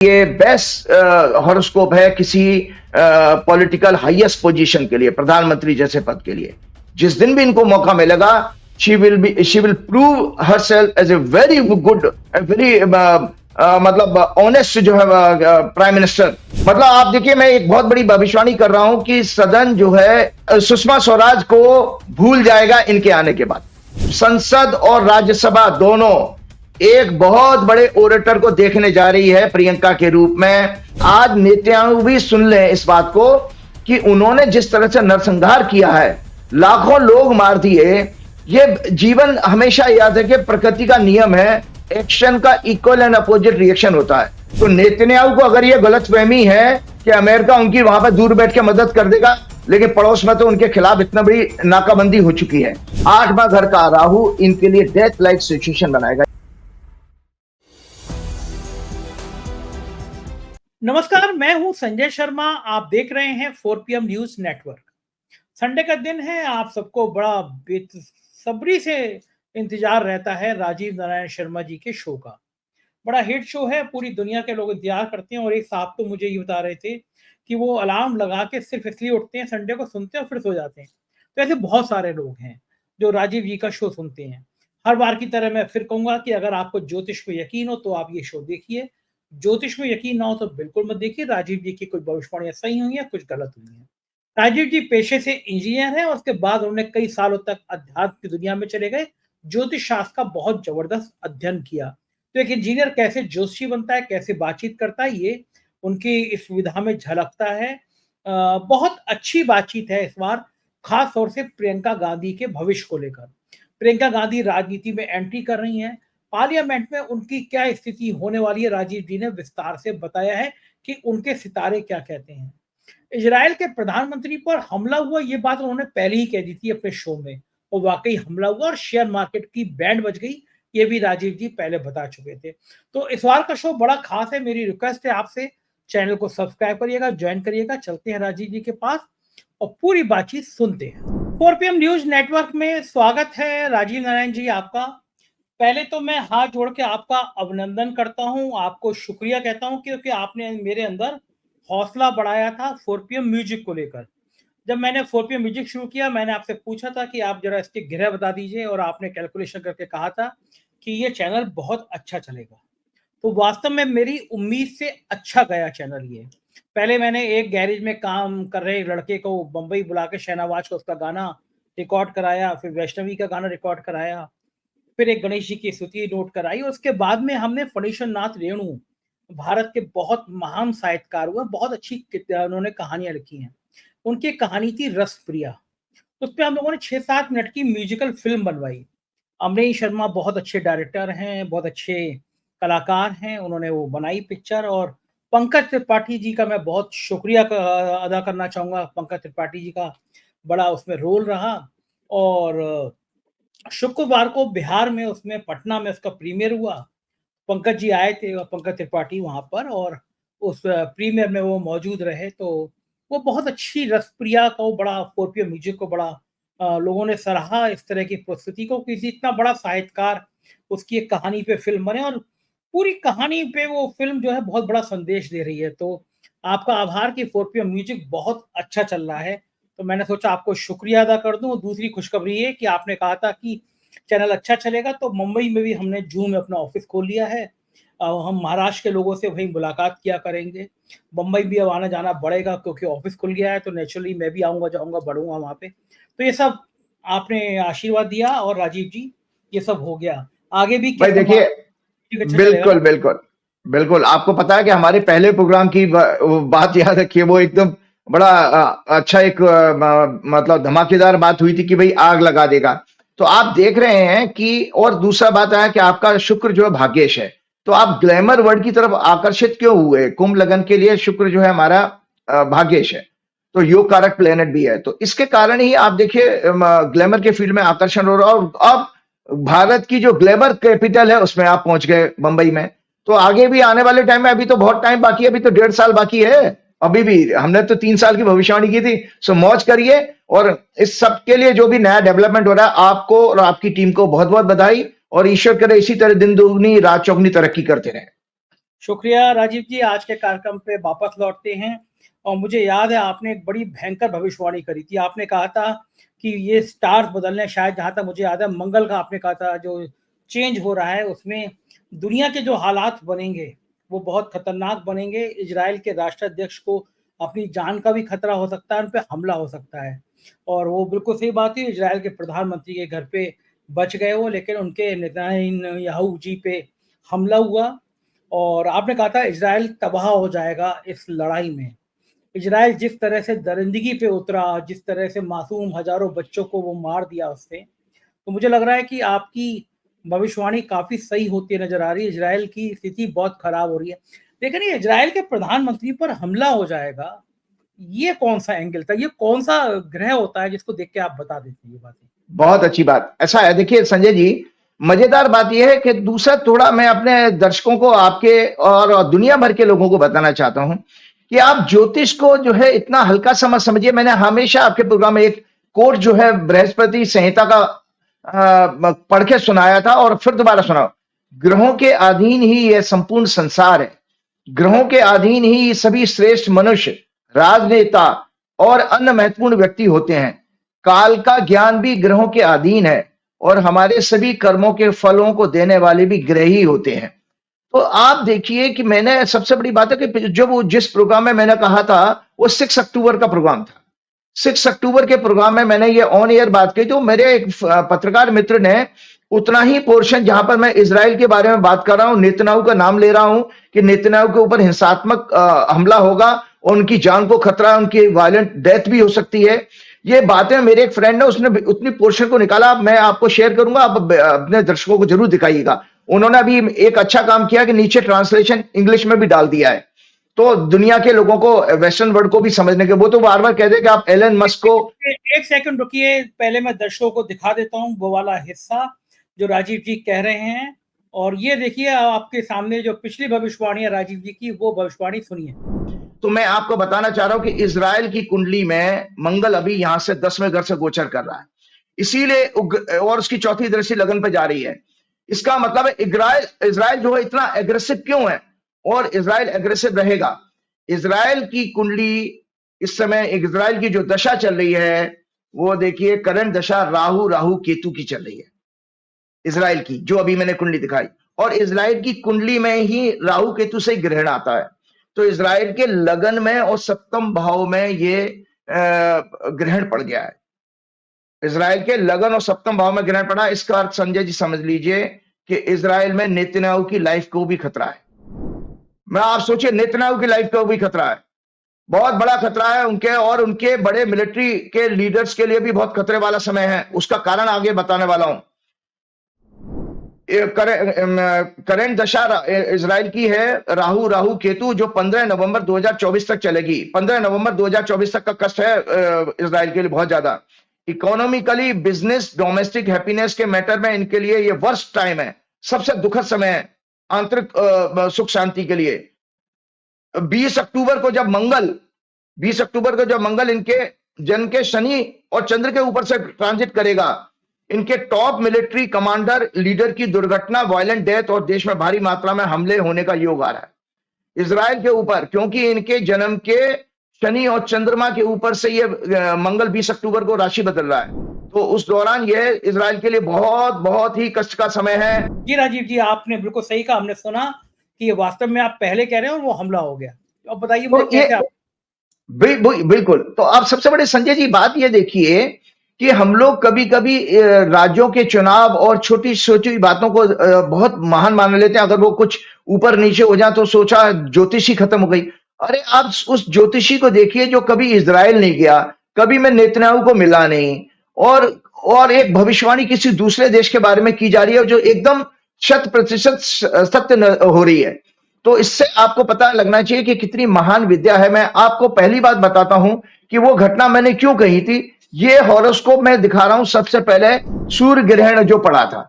ये best horoscope है किसी पॉलिटिकल हाईएस्ट पोजीशन के लिए, प्रधानमंत्री जैसे पद के लिए। जिस दिन भी इनको मौका मिलेगा, she will prove herself as a very good, very मतलब ऑनेस्ट जो है प्राइम मिनिस्टर। मतलब आप देखिए, मैं एक बहुत बड़ी भविष्यवाणी कर रहा हूं कि सदन जो है सुषमा स्वराज को भूल जाएगा इनके आने के बाद। संसद और राज्यसभा दोनों एक बहुत बड़े ओरेटर को देखने जा रही है प्रियंका के रूप में। आज नेताओं भी सुन ले इस बात को कि उन्होंने जिस तरह से नरसंहार किया है, लाखों लोग मार दिए। ये जीवन हमेशा याद है कि प्रकृति का नियम है, एक्शन का इक्वल एंड अपोजिट रिएक्शन होता है। तो नेतन्याहू को अगर ये गलतफहमी है कि अमेरिका उनकी वहां पर दूर बैठ के मदद कर देगा, लेकिन पड़ोस में तो उनके खिलाफ इतना बड़ी नाकाबंदी हो चुकी है। 8वां घर का राहु इनके लिए डेथ लाइक सिचुएशन बनाएगा। नमस्कार, मैं हूं संजय शर्मा। आप देख रहे हैं 4 PM न्यूज नेटवर्क। संडे का दिन है, आप सबको बड़ा बेसब्री से इंतजार रहता है राजीव नारायण शर्मा जी के शो का। बड़ा हिट शो है, पूरी दुनिया के लोग इंतजार करते हैं। और एक साहब तो मुझे ये बता रहे थे कि वो अलार्म लगा के सिर्फ इसलिए उठते हैं, संडे को सुनते हैं और फिर सो जाते हैं। तो ऐसे बहुत सारे लोग हैं जो राजीव जी का शो सुनते हैं। हर बार की तरह मैं फिर कहूंगा कि अगर आपको ज्योतिष में यकीन हो तो आप ये शो देखिए, ज्योतिष में यकीन ना हो तो बिल्कुल मत देखिए। राजीव जी की कोई भविष्यवाणियां सही हुई है, कुछ गलत हुई है। राजीव जी पेशे से इंजीनियर हैं और उसके बाद उन्होंने कई सालों तक अध्यात्म की दुनिया में चले गए। ज्योतिष शास्त्र का बहुत जबरदस्त अध्ययन किया। तो एक इंजीनियर कैसे ज्योतिषी बनता है, कैसे बातचीत करता है, ये उनकी इस विधा में झलकता है। बहुत अच्छी बातचीत है इस बार, खास तौर से प्रियंका गांधी के भविष्य को लेकर। प्रियंका गांधी राजनीति में एंट्री कर रही हैं। पार्लियामेंट में उनकी क्या स्थिति होने वाली है, राजीव जी ने विस्तार से बताया है कि उनके सितारे क्या कहते हैं। इजराइल के प्रधानमंत्री पर हमला हुआ, ये बात उन्होंने पहले ही कह दी थी अपने शो में, और वाकई हमला हुआ और शेयर मार्केट की बैंड बज गई। ये भी राजीव जी पहले बता चुके थे। तो इस बार का शो बड़ा खास है। मेरी रिक्वेस्ट है आपसे, चैनल को सब्सक्राइब करिएगा, ज्वाइन करिएगा। चलते हैं राजीव जी के पास और पूरी बातचीत सुनते हैं। 4 PM न्यूज नेटवर्क में स्वागत है राजीव नारायण जी आपका। पहले तो मैं हाथ जोड़ के आपका अभिनंदन करता हूं, आपको शुक्रिया कहता हूं क्योंकि आपने मेरे अंदर हौसला बढ़ाया था 4 PM म्यूजिक को लेकर। जब मैंने 4 PM म्यूजिक शुरू किया, मैंने आपसे पूछा था कि आप जरा इसके ग्रह बता दीजिए, और आपने कैलकुलेशन करके कहा था कि ये चैनल बहुत अच्छा चलेगा। तो वास्तव में मेरी उम्मीद से अच्छा गया चैनल ये। पहले मैंने एक गैरेज में काम कर रहे लड़के को बंबई बुला के शहनावाज को उसका गाना रिकॉर्ड कराया, फिर वैष्णवी का गाना रिकॉर्ड कराया, फिर एक गणेश जी की स्तुति नोट कराई। और उसके बाद में हमने फणीश्वर नाथ रेणु, भारत के बहुत महान साहित्यकार हुए, बहुत अच्छी उन्होंने कहानियां लिखी हैं। उनकी कहानी थी रसप्रिया। उस पर हम लोगों ने 6-7 मिनट की म्यूजिकल फिल्म बनवाई। अमरीश शर्मा बहुत अच्छे डायरेक्टर हैं, बहुत अच्छे कलाकार हैं, उन्होंने वो बनाई पिक्चर। और पंकज त्रिपाठी जी का मैं बहुत शुक्रिया अदा करना चाहूंगा। पंकज त्रिपाठी जी का बड़ा उसमें रोल रहा। और शुक्रवार को बिहार में, उसमें पटना में उसका प्रीमियर हुआ। पंकज जी आए थे और पंकज त्रिपाठी वहां पर, और उस प्रीमियर में वो मौजूद रहे। तो वो बहुत अच्छी रसप्रिया का वो बड़ा 4 PM म्यूजिक को बड़ा लोगों ने सराहा इस तरह की प्रस्तुति को। किसी इतना बड़ा साहित्यकार, उसकी एक कहानी पे फिल्म बने और पूरी कहानी पे वो फिल्म जो है बहुत बड़ा संदेश दे रही है। तो आपका आभार कि 4 PM म्यूजिक बहुत अच्छा चल रहा है। तो मैंने सोचा आपको शुक्रिया अदा कर दूं। और दूसरी खुशखबरी है कि आपने कहा था कि चैनल अच्छा चलेगा, तो मुंबई में भी हमने जून में अपना ऑफिस खोल लिया है। हम महाराष्ट्र के लोगों से वहीं मुलाकात किया करेंगे। मुंबई भी अब आना जाना बढ़ेगा क्योंकि ऑफिस खुल गया है, तो नेचुरली मैं भी आऊँगा, जाऊँगा, बढ़ूँगा वहाँ पे। तो ये सब आपने आशीर्वाद दिया और राजीव जी ये सब हो गया। आगे भी भाई देखिए, बिल्कुल बिल्कुल बिल्कुल, आपको पता है कि हमारे पहले प्रोग्राम की बात याद रखिए, वो एकदम बड़ा अच्छा एक मतलब धमाकेदार बात हुई थी कि भाई आग लगा देगा। तो आप देख रहे हैं कि, और दूसरा बात है कि आपका शुक्र जो है भाग्येश है, तो आप ग्लैमर वर्ड की तरफ आकर्षित क्यों हुए? कुंभ लगन के लिए शुक्र जो है हमारा भाग्येश है, तो योग कारक प्लेनेट भी है। तो इसके कारण ही आप देखिए ग्लैमर के फील्ड में आकर्षण हो रहा है। और अब भारत की जो ग्लैमर कैपिटल है उसमें आप पहुंच गए मुंबई में। तो आगे भी आने वाले टाइम में, अभी तो बहुत टाइम बाकी है, अभी तो 1.5 साल बाकी है। अभी भी हमने तो 3 साल की भविष्यवाणी की थी। सो मौज करिए। और इस सब के लिए जो भी नया डेवलपमेंट हो रहा है, आपको और आपकी टीम को बहुत बहुत बधाई। और ईश्वर करे इसी तरह दिन दुगनी रात चौगनी तरक्की करते रहे। शुक्रिया राजीव जी। आज के कार्यक्रम पे वापस लौटते हैं और मुझे याद है आपने एक बड़ी भयंकर भविष्यवाणी करी थी। आपने कहा था कि ये स्टार्स बदलने, शायद जहाँ तक मुझे याद है मंगल का आपने कहा था जो चेंज हो रहा है उसमें दुनिया के जो हालात बनेंगे वो बहुत खतरनाक बनेंगे। इजराइल के राष्ट्राध्यक्ष को अपनी जान का भी खतरा हो सकता है, उन पे हमला हो सकता है। और वो बिल्कुल सही बात है, इजराइल के प्रधानमंत्री के घर पे बच गए वो, लेकिन उनके नेतन्याहू जी पे हमला हुआ और आपने कहा था इजराइल तबाह हो जाएगा इस लड़ाई में। इजराइल जिस तरह से दरिंदगी पे उतरा, जिस तरह से मासूम हजारों बच्चों को वो मार दिया उसने, तो मुझे लग रहा है कि आपकी भविष्यवाणी काफी सही होती नजर आ रही है। इजराइल की स्थिति बहुत खराब हो रही है, लेकिन ये इजराइल के प्रधानमंत्री पर हमला हो जाएगा, ये कौन सा एंगल था, ये कौन सा ग्रह होता है जिसको देख के आप बता देते हैं ये बातें? बहुत अच्छी बात। ऐसा है, देखिए संजय जी, मजेदार बात यह है कि दूसरा थोड़ा मैं अपने दर्शकों को, आपके और दुनिया भर के लोगों को बताना चाहता हूं कि आप ज्योतिष को जो है इतना हल्का समझिए। मैंने हमेशा आपके प्रोग्राम में एक कोट जो है बृहस्पति संहिता का पढ़ के सुनाया था और फिर दोबारा सुनाओ। ग्रहों के अधीन ही यह संपूर्ण संसार है, ग्रहों के अधीन ही सभी श्रेष्ठ मनुष्य, राजनेता और अन्य महत्वपूर्ण व्यक्ति होते हैं। काल का ज्ञान भी ग्रहों के अधीन है और हमारे सभी कर्मों के फलों को देने वाले भी ग्रह ही होते हैं। तो आप देखिए कि मैंने, सबसे बड़ी बात है कि जो वो जिस प्रोग्राम में मैंने कहा था वो 6 अक्टूबर का प्रोग्राम था। 6 अक्टूबर के प्रोग्राम में मैंने ये ऑन एयर बात की, तो मेरे एक पत्रकार मित्र ने उतना ही पोर्शन जहां पर मैं इजराइल के बारे में बात कर रहा हूं, नेतन्याहू का नाम ले रहा हूं कि नेतन्याहू के ऊपर हिंसात्मक हमला होगा और उनकी जान को खतरा, उनकी वायलेंट डेथ भी हो सकती है, ये बातें मेरे एक फ्रेंड ने, उसने उतनी पोर्शन को निकाला। मैं आपको शेयर करूंगा, आप अपने दर्शकों को जरूर दिखाइएगा। उन्होंने अभी एक अच्छा काम किया कि नीचे ट्रांसलेशन इंग्लिश में भी डाल दिया है, तो दुनिया के लोगों को, वेस्टर्न वर्ल्ड को भी समझने के। वो तो बार बार कहते हैं कि आप एलन मस्क को, एक सेकंड रुकिए, पहले मैं दर्शकों को दिखा देता हूं वो वाला हिस्सा जो राजीव जी कह रहे हैं। और ये देखिए आपके सामने जो पिछली भविष्यवाणी है राजीव जी की, वो भविष्यवाणी सुनिए। तो मैं आपको बताना चाह रहा हूं कि इजराइल की कुंडली में मंगल अभी यहां से 10वें घर से गोचर कर रहा है, इसीलिए और उसकी चौथी दृष्टि लगन पे जा रही है। इसका मतलब है इजराइल जो है इतना एग्रेसिव क्यों है, और इजराइल एग्रेसिव रहेगा। इजराइल की कुंडली इस समय, इजराइल की जो दशा चल रही है वो देखिए, करंट दशा राहु केतु की चल रही है इजराइल की, जो अभी मैंने कुंडली दिखाई। और इजराइल की कुंडली में ही राहु केतु से ग्रहण आता है, तो इजराइल के लगन में और सप्तम भाव में ये ग्रहण पड़ गया है। इजराइल के लगन और सप्तम भाव में ग्रहण पड़ा, इसका अर्थ संजय जी समझ लीजिए कि इजराइल में नेतन्याहू की लाइफ को भी खतरा है। मैं, आप सोचिए, नेतन्याहू की लाइफ को भी खतरा है, बहुत बड़ा खतरा है उनके और उनके बड़े मिलिट्री के लीडर्स के लिए भी बहुत खतरे वाला समय है। उसका कारण आगे बताने वाला हूं। करंट दशा इजराइल की है राहु केतु, जो 15 नवंबर 2024 तक चलेगी। 15 नवंबर 2024 तक का कष्ट है इजराइल के लिए बहुत ज्यादा। इकोनॉमिकली, बिजनेस, डोमेस्टिक हैप्पीनेस के मैटर में इनके लिए ये वर्स्ट टाइम है, सबसे दुखद समय है आंतरिक सुख शांति के लिए। 20 अक्टूबर को जब मंगल इनके जन्म के शनि और चंद्र के ऊपर से ट्रांजिट करेगा, इनके टॉप मिलिट्री कमांडर लीडर की दुर्घटना, वायलेंट डेथ और देश में भारी मात्रा में हमले होने का योग आ रहा है इजराइल के ऊपर, क्योंकि इनके जन्म के शनि और चंद्रमा के ऊपर से ये मंगल 20 अक्टूबर को राशि बदल रहा है। तो उस दौरान ये इजराइल के लिए बहुत बहुत ही कष्ट का समय है। जी राजीव जी, आपने बिल्कुल सही कहा। हमने सुना कि ये वास्तव में आप पहले कह रहे हैं और वो हमला हो गया। अब बताइए मुझे कैसे आप... बिल्कुल। तो आप सबसे बड़े संजय जी बात ये देखिए कि हम लोग कभी कभी राज्यों के चुनाव और छोटी छोटी बातों को बहुत महान मान लेते हैं। अगर वो कुछ ऊपर नीचे हो जाए तो सोचा ज्योतिषी खत्म हो गई। अरे आप उस ज्योतिषी को देखिए जो कभी इजराइल नहीं गया, कभी मैं नेतन्याहू को मिला नहीं, और एक भविष्यवाणी किसी दूसरे देश के बारे में की जा रही है जो एकदम 100% सत्य हो रही है। तो इससे आपको पता लगना चाहिए कि कितनी महान विद्या है। मैं आपको पहली बात बताता हूं कि वो घटना मैंने क्यों कही थी। ये हॉरोस्कोप मैं दिखा रहा हूं। सबसे पहले सूर्य ग्रहण जो पड़ा था,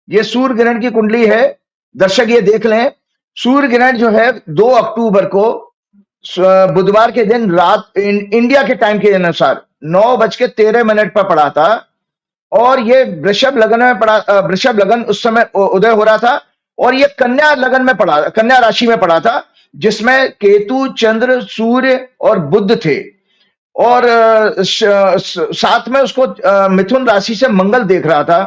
ये सूर्य ग्रहण की कुंडली है, दर्शक ये देख लें। सूर्य ग्रहण जो है 2 अक्टूबर को बुधवार के दिन रात इंडिया के टाइम के अनुसार 9:13 पर पड़ा था, और ये वृषभ लगन में पड़ा। वृषभ लगन उस समय उदय हो रहा था, और ये कन्या लगन में पड़ा, कन्या राशि में पड़ा था, जिसमें केतु, चंद्र, सूर्य और बुध थे। और साथ में उसको मिथुन राशि से मंगल देख रहा था।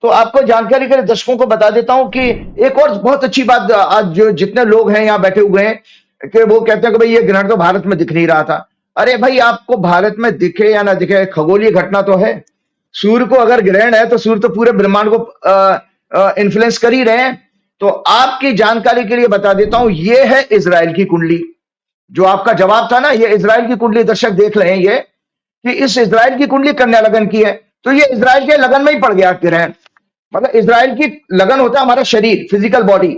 तो आपको जानकारी के लिए दर्शकों को बता देता हूं कि एक और बहुत अच्छी बात, आज जो जितने लोग हैं यहाँ बैठे हुए हैं कि वो कहते हैं कि भाई ये ग्रहण तो भारत में दिख नहीं रहा था। अरे भाई, आपको भारत में दिखे या ना दिखे, खगोलीय घटना तो है। सूर्य को अगर ग्रहण है तो सूर्य तो पूरे ब्रह्मांड को इन्फ्लुएंस कर ही रहे हैं। तो आपकी जानकारी के लिए बता देता हूं, ये है इजराइल की कुंडली। जो आपका जवाब था ना, ये इजराइल की कुंडली दर्शक देख रहे हैं, ये कि इस इजराइल की कुंडली कन्या लगन की है। तो ये इजराइल के लगन में ही पड़ गया ग्रहण। मतलब इजराइल की लगन होता है हमारा शरीर, फिजिकल बॉडी,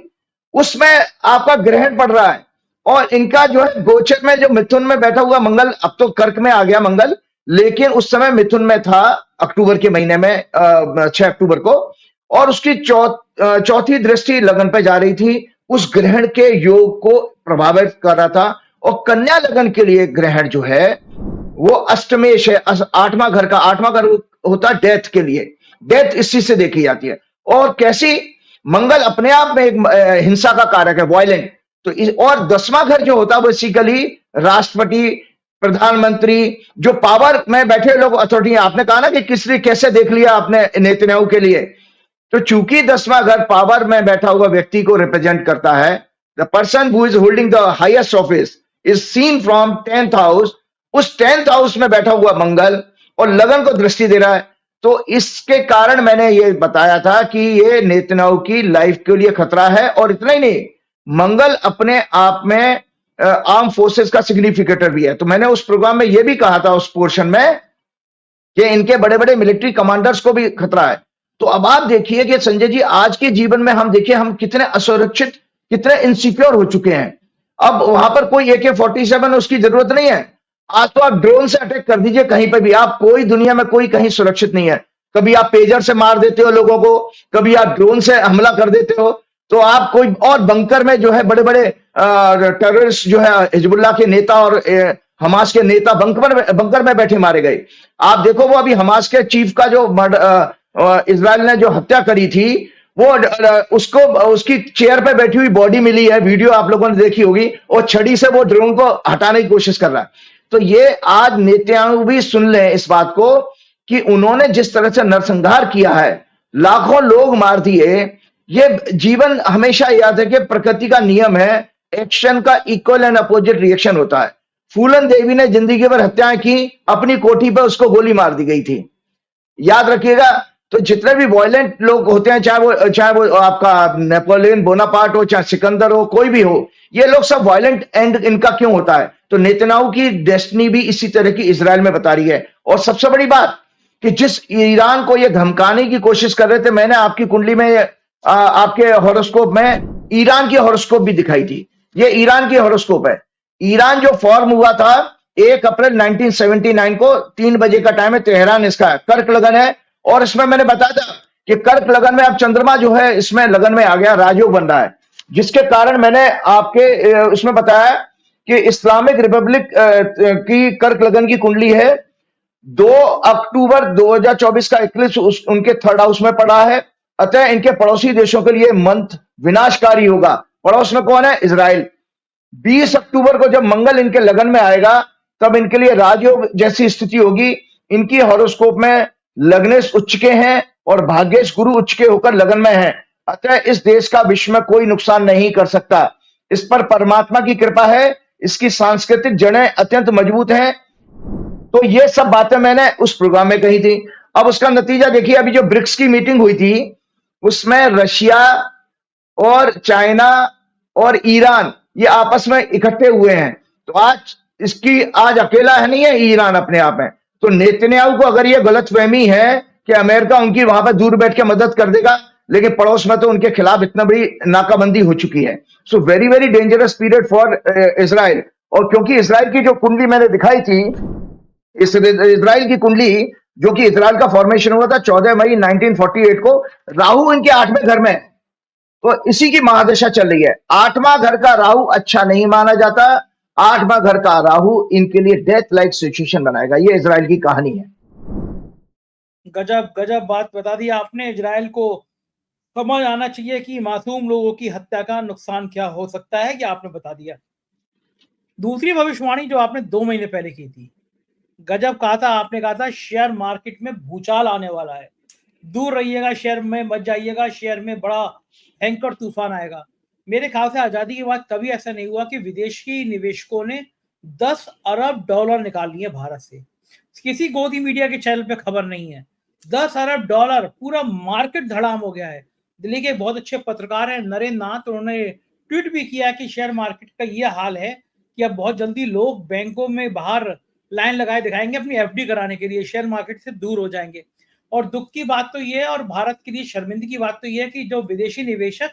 उसमें आपका ग्रहण पड़ रहा है। और इनका जो है गोचर में जो मिथुन में बैठा हुआ मंगल, अब तो कर्क में आ गया मंगल, लेकिन उस समय मिथुन में था अक्टूबर के महीने में, 6 अक्टूबर को। और उसकी चौथी दृष्टि लगन पे जा रही थी, उस ग्रहण के योग को प्रभावित कर रहा था। और कन्या लगन के लिए ग्रहण जो है वो अष्टमेश है, 8वां घर का। 8वां घर होता है डेथ के लिए, डेथ इसी से देखी जाती है। और कैसी, मंगल अपने आप में एक हिंसा का कारक है, वायलेंट। तो और 10वां घर जो होता है बेसिकली राष्ट्रपति, प्रधानमंत्री, जो पावर में बैठे लोग, अथॉरिटी। आपने कहा ना कि किसने कैसे देख लिया आपने नेतन्याहू के लिए, तो चूंकि 10वां घर पावर में बैठा हुआ व्यक्ति को रिप्रेजेंट करता है, the person who is holding the highest office is seen from 10th house. उस 10th हाउस में बैठा हुआ मंगल और लगन को दृष्टि दे रहा है। तो इसके कारण मैंने ये बताया था कि ये नेतन्याहू की लाइफ के लिए खतरा है। और इतना ही नहीं, मंगल अपने आप में आर्म फोर्सेस का सिग्निफिकेटर भी है। तो मैंने उस प्रोग्राम में ये भी कहा था, उस पोर्शन में, कि इनके बड़े बड़े मिलिट्री कमांडर्स को भी खतरा है। तो अब आप देखिए कि संजय जी, आज के जीवन में हम देखिए हम कितने असुरक्षित, कितने इनसिक्योर हो चुके हैं। अब वहां पर कोई AK-47 उसकी जरूरत नहीं है। आज तो आप ड्रोन से अटैक कर दीजिए कहीं पर भी, आप कोई दुनिया में कोई कहीं सुरक्षित नहीं है। कभी आप पेजर से मार देते हो लोगों को, कभी आप ड्रोन से हमला कर देते हो, तो आप कोई और बंकर में जो है बड़े बड़े टेररिस्ट जो है, हिजबुल्लाह के नेता और हमास के नेता बंकर में बैठे मारे गए। आप देखो, वो अभी हमास के चीफ का जो इजराइल ने जो हत्या करी थी, वो उसको उसकी चेयर पे बैठी हुई बॉडी मिली है, वीडियो आप लोगों ने देखी होगी, और छड़ी से वो ड्रोन को हटाने की कोशिश कर रहा है। तो ये आज नेतन्याहू भी सुन ले इस बात को कि उन्होंने जिस तरह से नरसंहार किया है, लाखों लोग मार दिए। ये जीवन हमेशा याद है कि प्रकृति का नियम है, एक्शन का इक्वल एंड अपोजिट रिएक्शन होता है। फूलन देवी ने जिंदगी भर हत्याएं की, अपनी कोठी पर उसको गोली मार दी गई थी, याद रखिएगा। तो जितने भी वायलेंट लोग होते हैं, चाहे वो आपका नेपोलियन बोनापार्ट हो, चाहे सिकंदर हो, कोई भी हो, ये लोग सब वायलेंट एंड इनका क्यों होता है? तो नेतन्याहू की डेस्टिनी भी इसी तरह की इजराइल में बता रही है। और सबसे बड़ी बात कि जिस ईरान को ये धमकाने की कोशिश कर रहे थे, मैंने आपकी कुंडली में, आपके हॉरोस्कोप में ईरान की हॉरोस्कोप भी दिखाई थी। ये ईरान की हॉरोस्कोप है। ईरान जो फॉर्म हुआ था 1 अप्रैल 1979 को, 3 बजे का टाइम है, तेहरान इसका है, कर्क लगन है। और इसमें मैंने बताया था कि कर्क लगन में अब चंद्रमा जो है इसमें लगन में आ गया, राजयोग बन रहा है, जिसके कारण मैंने आपके उसमें बताया कि इस्लामिक रिपब्लिक की कर्क लगन की कुंडली है। 2 अक्टूबर 2024 का इक्लिप्स उनके 3rd हाउस में पड़ा है। अतः इनके पड़ोसी देशों के लिए मंथ विनाशकारी होगा। पड़ोस में कौन है? इजराइल। 20 अक्टूबर को जब मंगल इनके लगन में आएगा, तब इनके लिए राजयोग जैसी स्थिति होगी। इनकी हॉरोस्कोप में लग्नेश उच्च के हैं और भाग्येश गुरु उच्च के होकर लगन में है। अतः इस देश का विश्व में कोई नुकसान नहीं कर सकता। इस पर परमात्मा की कृपा है। इसकी सांस्कृतिक जड़ें अत्यंत मजबूत हैं। तो ये सब बातें मैंने उस प्रोग्राम में कही थी। अब उसका नतीजा देखिए, अभी जो ब्रिक्स की मीटिंग हुई थी, उसमें रशिया और चाइना और ईरान ये आपस में इकट्ठे हुए हैं। तो आज अकेला है नहीं है ईरान अपने आप में। तो नेतन्याहू को अगर ये गलतफहमी है कि अमेरिका उनकी वहां पर दूर बैठ के मदद कर देगा, लेकिन पड़ोस में तो उनके खिलाफ इतना बड़ी नाकाबंदी हो चुकी है। So very very dangerous period for Israel. और क्योंकि इजराइल की जो कुंडली मैंने दिखाई थी, इस इजराइल की कुंडली जो कि इजराइल का फॉर्मेशन हुआ था 14 मई 1948 को, राहु इनके 8वें घर में, तो इसी की महादशा चल रही है। 8वां घर का राहु अच्छा नहीं माना जाता। 8वां घर का राहु इनके लिए डेथ लाइक सिचुएशन बनाएगा। ये इजराइल की कहानी है। गजब गजब बात बता दी आपने। इजराइल को समझ आना चाहिए कि मासूम लोगों की हत्या का नुकसान क्या हो सकता है, ये आपने बता दिया। दूसरी भविष्यवाणी जो आपने 2 महीने पहले की थी, गजब कहा था, आपने कहा था शेयर मार्केट में भूचाल आने वाला है। दूर रहिएगा, शेयर में मत जाइएगा, शेयर में बड़ा भयंकर तूफान आएगा। मेरे ख्याल से आज़ादी के बाद कभी ऐसा नहीं हुआ कि विदेशी निवेशकों ने 10 अरब डॉलर निकाल लिए भारत से। किसी गोदी मीडिया के चैनल पे खबर नहीं है। 10 अरब डॉलर, पूरा मार्केट धड़ाम हो गया है। दिल्ली के बहुत अच्छे पत्रकार हैं नरेंद्र नाथ, उन्होंने ट्वीट भी किया कि शेयर मार्केट का ये हाल है कि अब बहुत जल्दी लोग बैंकों में बाहर लाइन लगाए दिखाएंगे अपनी एफडी कराने के लिए, शेयर मार्केट से दूर हो जाएंगे। और दुख की बात तो ये है, और भारत के लिए शर्मिंदगी की बात तो ये है कि जो विदेशी निवेशक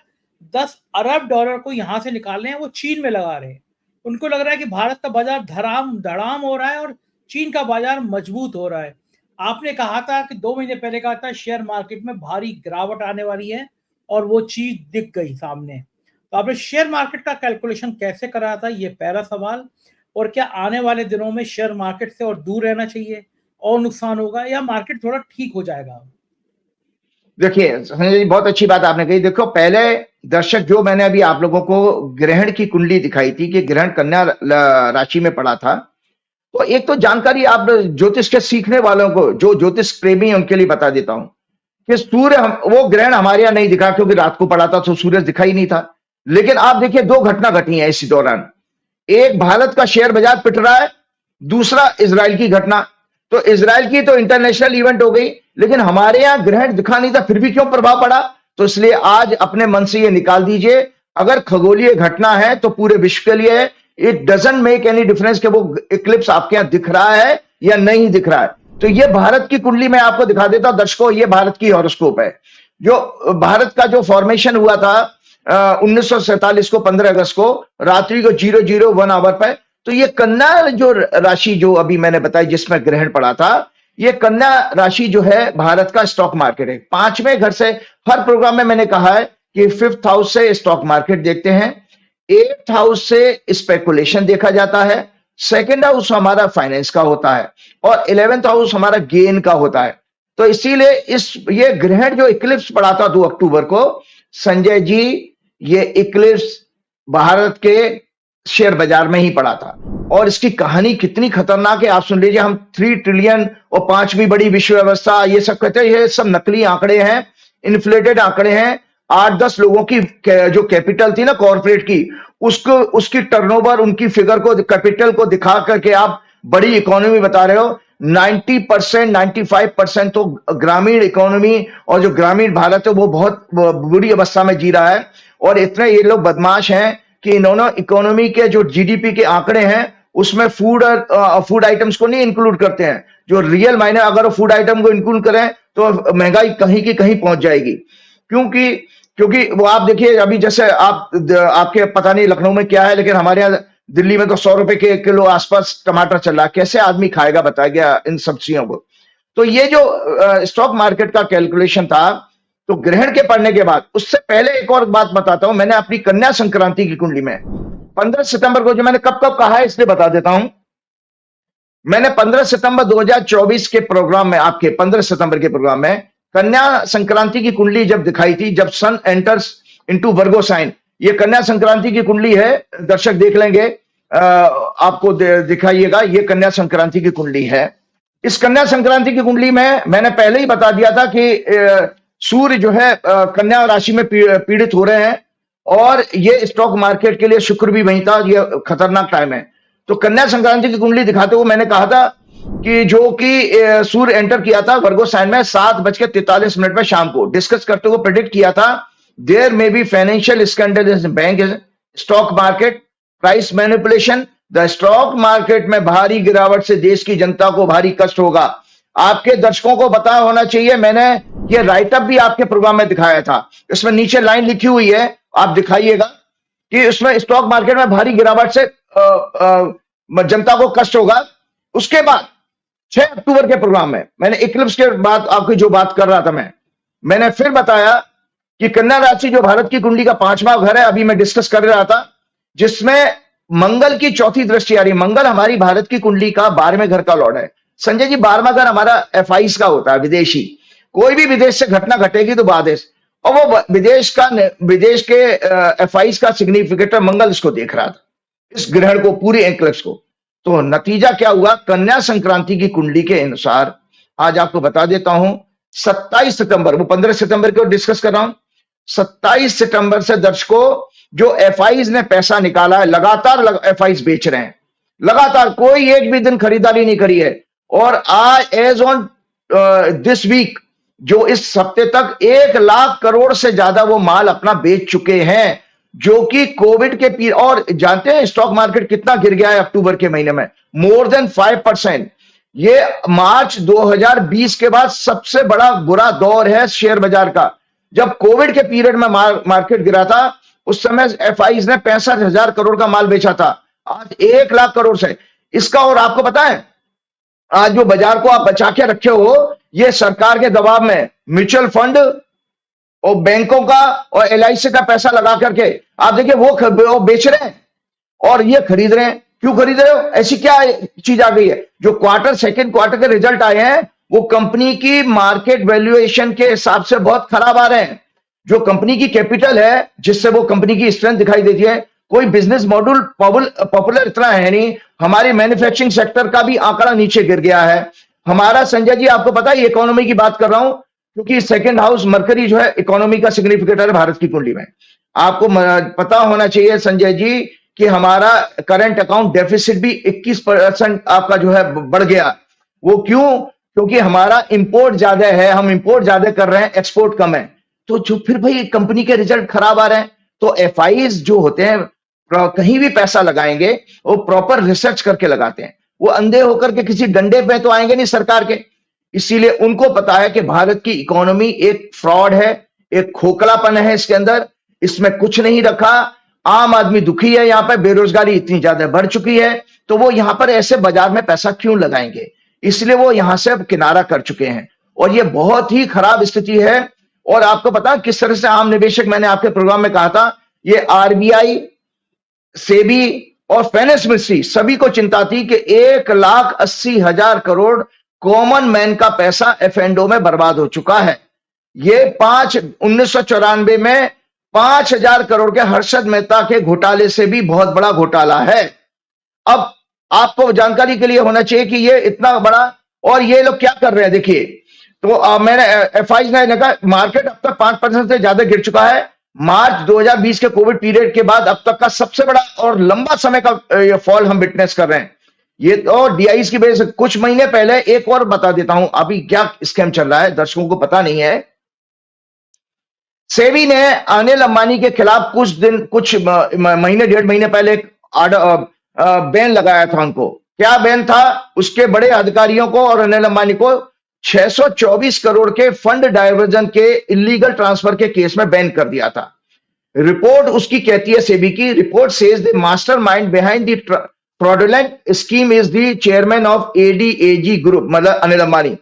10 अरब डॉलर को यहाँ से निकाल रहे हैं, वो चीन में लगा रहे हैं। उनको लग रहा है कि भारत का बाजार धड़ाम धड़ाम हो रहा है और चीन का बाजार मजबूत हो रहा है। आपने कहा था कि 2 महीने पहले कहा था शेयर मार्केट में भारी गिरावट आने वाली है, और वो चीज दिख गई सामने। तो आपने शेयर मार्केट का कैलकुलेशन कैसे करा था, ये पहला सवाल। और क्या आने वाले दिनों में शेयर मार्केट से और दूर रहना चाहिए, और नुकसान होगा, या मार्केट थोड़ा ठीक हो जाएगा? देखिए संजय जी, बहुत अच्छी बात आपने कही। देखो, पहले दर्शक, जो मैंने अभी आप लोगों को ग्रहण की कुंडली दिखाई थी कि ग्रहण कन्या राशि में पड़ा था, तो एक तो जानकारी आप ज्योतिष के सीखने वालों को, जो ज्योतिष प्रेमी हैं, उनके लिए बता देता हूं कि सूर्य वो ग्रहण हमारे यहाँ नहीं दिखा, क्योंकि रात को पड़ा था तो सूरज दिखा ही नहीं था। लेकिन आप देखिए, दो घटना घटी हैं इसी दौरान। एक, भारत का शेयर बाजार पिट रहा है, दूसरा इजराइल की घटना। तो इजराइल की तो इंटरनेशनल इवेंट हो गई, लेकिन हमारे यहां ग्रहण दिखा नहीं था, फिर भी क्यों प्रभाव पड़ा? तो इसलिए आज अपने मन से ये निकाल दीजिए, अगर खगोलीय घटना है तो पूरे विश्व के लिए है। It doesn't make any difference कि वो इक्लिप्स आपके यहां दिख रहा है या नहीं दिख रहा है। तो ये भारत की कुंडली मैं आपको दिखा देता हूं दर्शकों, ये भारत की हॉरोस्कोप है। जो भारत का जो फॉर्मेशन हुआ था 1947 को 15 अगस्त को रात्रि को 001 आवर पर, तो ये कन्या जो राशि जो अभी मैंने बताई जिसमें ग्रहण पड़ा था, ये कन्या राशि जो है भारत का स्टॉक मार्केट है। 5वें घर से, हर प्रोग्राम में मैंने कहा है कि 5th हाउस से स्टॉक मार्केट देखते हैं, 8th हाउस से स्पेकुलेशन देखा जाता है, 2nd हाउस हमारा फाइनेंस का होता है, और 11th हाउस हमारा गेन का होता है। तो इसीलिए ये ग्रहण जो इक्लिप्स पड़ा था 2 अक्टूबर को, संजय जी, ये इक्लिप्स भारत के शेयर बाजार में ही पड़ा था। और इसकी कहानी कितनी खतरनाक है आप सुन लीजिए। हम 3 ट्रिलियन और 5वीं बड़ी विश्व व्यवस्था, ये सब कहते हैं, ये सब नकली आंकड़े हैं, इन्फ्लेटेड आंकड़े हैं। 8-10 लोगों की जो कैपिटल थी ना कॉर्पोरेट की, उसकी टर्नओवर, उनकी फिगर को, कैपिटल को दिखा करके आप बड़ी इकोनॉमी बता रहे हो। 90%, 95% तो ग्रामीण इकोनॉमी, और जो ग्रामीण भारत है वो बहुत बुरी अवस्था में जी रहा है। और इतने ये लोग बदमाश हैं कि इन्होंने इकोनॉमी के जो जीडीपी के आंकड़े हैं उसमें फूड आइटम्स को नहीं इंक्लूड करते हैं। जो रियल मायने, अगर वो फूड आइटम को इंक्लूड करें तो महंगाई कहीं की कहीं पहुंच जाएगी। क्योंकि वो आप देखिए, अभी जैसे आपके पता नहीं लखनऊ में क्या है, लेकिन हमारे यहाँ दिल्ली में तो 100 रुपए के किलो आसपास टमाटर चल रहा है। कैसे आदमी खाएगा बताया गया इन सब्जियों को? तो ये जो स्टॉक मार्केट का कैलकुलेशन था, तो ग्रहण के पड़ने के बाद, उससे पहले एक और बात बताता हूं। मैंने अपनी कन्या संक्रांति की कुंडली में 15 सितंबर को, जो मैंने कब कब कहा है इसलिए बता देता हूं। मैंने 15 सितंबर 2024 के प्रोग्राम में, आपके 15 सितंबर के प्रोग्राम में कन्या संक्रांति की कुंडली जब दिखाई थी, जब सन एंटर्स इनटू वर्गो साइन, ये कन्या संक्रांति की कुंडली है, दर्शक देख लेंगे, आपको दिखाइएगा, ये कन्या संक्रांति की कुंडली है। इस कन्या संक्रांति की कुंडली में मैंने पहले ही बता दिया था कि सूर्य जो है कन्या राशि में पीड़ित हो रहे हैं, और ये स्टॉक मार्केट के लिए शुक्र भी वहीं था, ये खतरनाक टाइम है। तो कन्या संक्रांति की कुंडली दिखाते हुए मैंने कहा था कि जो कि सूर्य एंटर किया था वर्गो साइन में 7:43 में शाम को, डिस्कस करते हुए प्रेडिक्ट किया था, there may be financial scandal in bank, stock market, price manipulation, the stock market में भारी गिरावट से देश की जनता को भारी कष्ट होगा। आपके दर्शकों को पता होना चाहिए, मैंने ये राइटअप भी आपके प्रोग्राम में दिखाया था। इसमें नीचे लाइन लिखी हुई है, आप दिखाइएगा, कि उसमें स्टॉक मार्केट में भारी गिरावट से जनता को कष्ट होगा। उसके बाद 6 अक्टूबर के प्रोग्राम में मैंने इक्लिप्स के बाद आपकी जो बात कर रहा था, मैंने फिर बताया कि कन्या राशि जो भारत की कुंडली का 5वां घर है, अभी मैं डिस्कस कर रहा था, जिसमें मंगल की चौथी दृष्टि आ रही। मंगल हमारी भारत की कुंडली का 12वें घर का लॉर्ड है। संजय जी, 12वां घर हमारा FIs का होता है, विदेशी। कोई भी विदेश से घटना घटेगी तो बादेश, और वो विदेश के एफआईज का सिग्निफिकेटर मंगल इसको देख रहा था, इस ग्रहण को, पूरी एक्लिप्स को। तो नतीजा क्या हुआ, कन्या संक्रांति की कुंडली के अनुसार आज आपको बता देता हूं, 27 सितंबर, वो 15 सितंबर को डिस्कस कर रहा हूं, 27 सितंबर से दर्शकों जो एफआईज ने पैसा निकाला है, लगातार एफआईज बेच रहे हैं, लगातार, कोई एक भी दिन खरीदारी नहीं करी है। और आज एज ऑन दिस वीक, जो इस हफ्ते तक 1 लाख करोड़ से ज्यादा वो माल अपना बेच चुके हैं, जो कि कोविड के पीरियड, और जानते हैं स्टॉक मार्केट कितना गिर गया है अक्टूबर के महीने में, मोर देन 5%। ये मार्च 2020 के बाद सबसे बड़ा बुरा दौर है शेयर बाजार का। जब कोविड के पीरियड में मार्केट गिरा था, उस समय एफआईज ने 65,000 करोड़ का माल बेचा था, आज 1 लाख करोड़ से इसका। और आपको पता है, आज जो बाजार को आप बचा के रखे हो, ये सरकार के दबाव में म्यूचुअल फंड और बैंकों का और एलआईसी का पैसा लगा करके आप देखिए वो बेच रहे हैं और ये खरीद रहे हैं। क्यों खरीद रहे हो? ऐसी क्या चीज आ गई है? जो सेकंड क्वार्टर के रिजल्ट आए हैं, वो कंपनी की मार्केट वैल्यूएशन के हिसाब से बहुत खराब आ रहे हैं। जो कंपनी की कैपिटल है, जिससे वो कंपनी की स्ट्रेंथ दिखाई देती है, कोई बिजनेस मॉडल पॉपुलर इतना है नहीं। हमारी मैन्युफैक्चरिंग सेक्टर का भी आंकड़ा नीचे गिर गया है हमारा। संजय जी, आपको पता है, इकोनॉमी की बात कर रहा हूं, क्योंकि सेकंड हाउस मरकरी जो है इकोनॉमी का सिग्निफिकेटर है भारत की कुंडली में। आपको पता होना चाहिए संजय जी कि हमारा करंट अकाउंट डेफिसिट भी 21% आपका जो है बढ़ गया। वो क्यों? क्योंकि हमारा इंपोर्ट ज्यादा है, हम इंपोर्ट ज्यादा कर रहे हैं, एक्सपोर्ट कम है। तो जो फिर भाई कंपनी के रिजल्ट खराब आ रहे हैं। तो एफआईज जो होते हैं, कहीं भी पैसा लगाएंगे वो प्रॉपर रिसर्च करके लगाते हैं। वो अंधे होकर के किसी डंडे पे तो आएंगे नहीं सरकार के। इसीलिए उनको पता है कि भारत की इकोनॉमी एक फ्रॉड है, एक खोखलापन है इसके अंदर, इसमें कुछ नहीं रखा। आम आदमी दुखी है, यहां पर बेरोजगारी इतनी ज्यादा बढ़ चुकी है, तो वो यहां पर ऐसे बाजार में पैसा क्यों लगाएंगे? इसलिए वो यहां से अब किनारा कर चुके हैं और ये बहुत ही खराब स्थिति है। और आपको पता किस तरह से आम निवेशक, मैंने आपके प्रोग्राम में कहा था, ये आरबीआई, सेबी और फाइनेंस मिनिस्ट्री सभी को चिंता थी कि 1,80,000 करोड़ कॉमन मैन का पैसा एफएनडो में बर्बाद हो चुका है। ये 1994 में 5,000 करोड़ के हर्षद मेहता के घोटाले से भी बहुत बड़ा घोटाला है। अब आपको जानकारी के लिए होना चाहिए कि ये इतना बड़ा, और ये लोग क्या कर रहे हैं देखिए। तो मैंने एफआई ने कहा मार्केट अब तक 5% से ज्यादा गिर चुका है। मार्च 2020 के कोविड पीरियड के बाद अब तक का सबसे बड़ा और लंबा समय का ये फॉल हम विटनेस कर रहे हैं। ये तो डीआईज की वजह से। कुछ महीने पहले एक और बता देता हूं अभी क्या स्कैम चल रहा है, दर्शकों को पता नहीं है। सेबी ने अनिल अंबानी के खिलाफ कुछ महीने, 1.5 महीने पहले एक बैन लगाया था उनको। क्या बैन था? उसके बड़े अधिकारियों को और अनिल अंबानी को 624 करोड़ के फंड डायवर्जन के इलीगल ट्रांसफर के केस में बैन कर दिया था। रिपोर्ट उसकी कहती है, सेबी की report says the mastermind behind the fraudulent scheme is the chairman of ADAG group, मतलब Anil Ambani.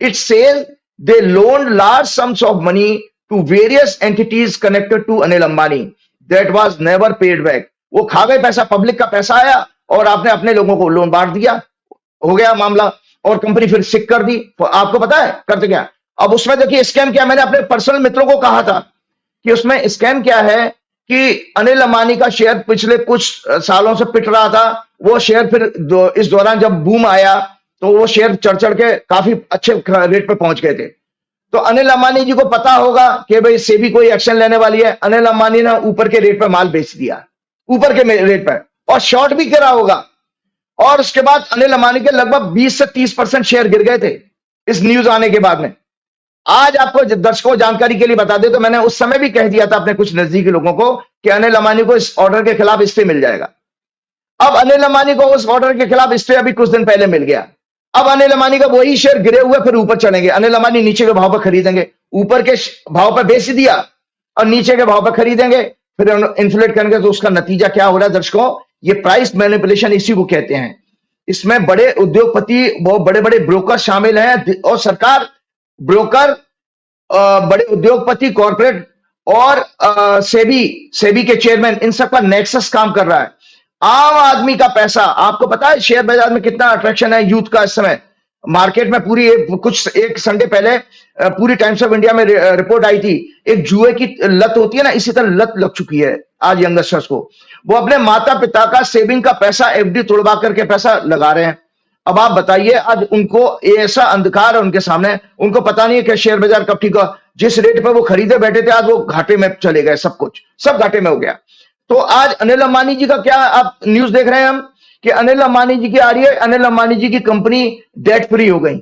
It says they loaned large sums of money to various entities connected to Anil Ambani that was never paid back. वो खा गए पैसा, public का पैसा आया और आपने अपने लोगों को लोन बांट दिया, हो गया मामला, और कंपनी फिर सिक कर दी। आपको पता है करते क्या? अब उसमें देखिए स्कैम क्या, मैंने अपने पर्सनल मित्रों को कहा था कि उसमें स्कैम क्या है कि अनिल अंबानी का शेयर पिछले कुछ सालों से पिट रहा था। वो शेयर फिर इस दौरान जब बूम आया तो वो शेयर चढ़ के काफी अच्छे रेट पे पहुंच गए थे। तो अनिल अंबानी जी को पता होगा कि भाई सेबी कोई एक्शन लेने वाली है। अनिल अंबानी ने ऊपर के रेट पे माल बेच दिया, ऊपर के रेट पे, और शॉर्ट भी करा होगा। और उसके बाद अनिल अंबानी के लगभग 20 से 30% शेयर गिर गए थे इस न्यूज आने के बाद में। आज आपको दर्शकों जानकारी के लिए बता दे तो मैंने उस समय भी कह दिया था अपने कुछ नजदीकी लोगों को कि अनिल अंबानी को इस ऑर्डर के खिलाफ स्टे मिल जाएगा। अब अनिल अंबानी को उस ऑर्डर के खिलाफ स्टे अभी कुछ दिन पहले मिल गया। अब अनिल अंबानी का वही शेयर गिरे हुए फिर ऊपर चलेंगे। अनिल अंबानी नीचे के भाव पर खरीदेंगे, ऊपर के भाव पर बेच दिया और नीचे के भाव पर खरीदेंगे, फिर इन्फ्लेट करेंगे। तो उसका नतीजा क्या हो रहा है दर्शकों? ये प्राइस मैनिपुलेशन इसी को कहते हैं। इसमें बड़े उद्योगपति, बहुत बड़े बड़े ब्रोकर शामिल हैं और सरकार, ब्रोकर, बड़े उद्योगपति, कॉर्पोरेट और सेबी के चेयरमैन, इन सबका नेक्सस काम कर रहा है। आम आदमी का पैसा, आपको पता है शेयर बाजार में कितना अट्रैक्शन है यूथ का इस समय। मार्केट में पूरी एक संडे पहले पूरी टाइम्स ऑफ इंडिया में रिपोर्ट आई थी, एक जुए की लत होती है ना, इसी तरह लत लग चुकी है आज यंगस्टर्स को। वो अपने माता पिता का सेविंग का पैसा एफडी तोड़वा करके पैसा लगा रहे हैं। अब आप बताइए, आज उनको ऐसा अंधकार है उनके सामने, उनको पता नहीं है कि शेयर बाजार कब ठीक होगा। जिस रेट पर वो खरीदे बैठे थे, आज वो घाटे में चले गए, सब घाटे में हो गया। तो आज अनिल अंबानी जी का क्या आप न्यूज देख रहे हैं हम, कि अनिल अंबानी जी की आ रही है, अनिल अंबानी जी की कंपनी डेट फ्री हो गई।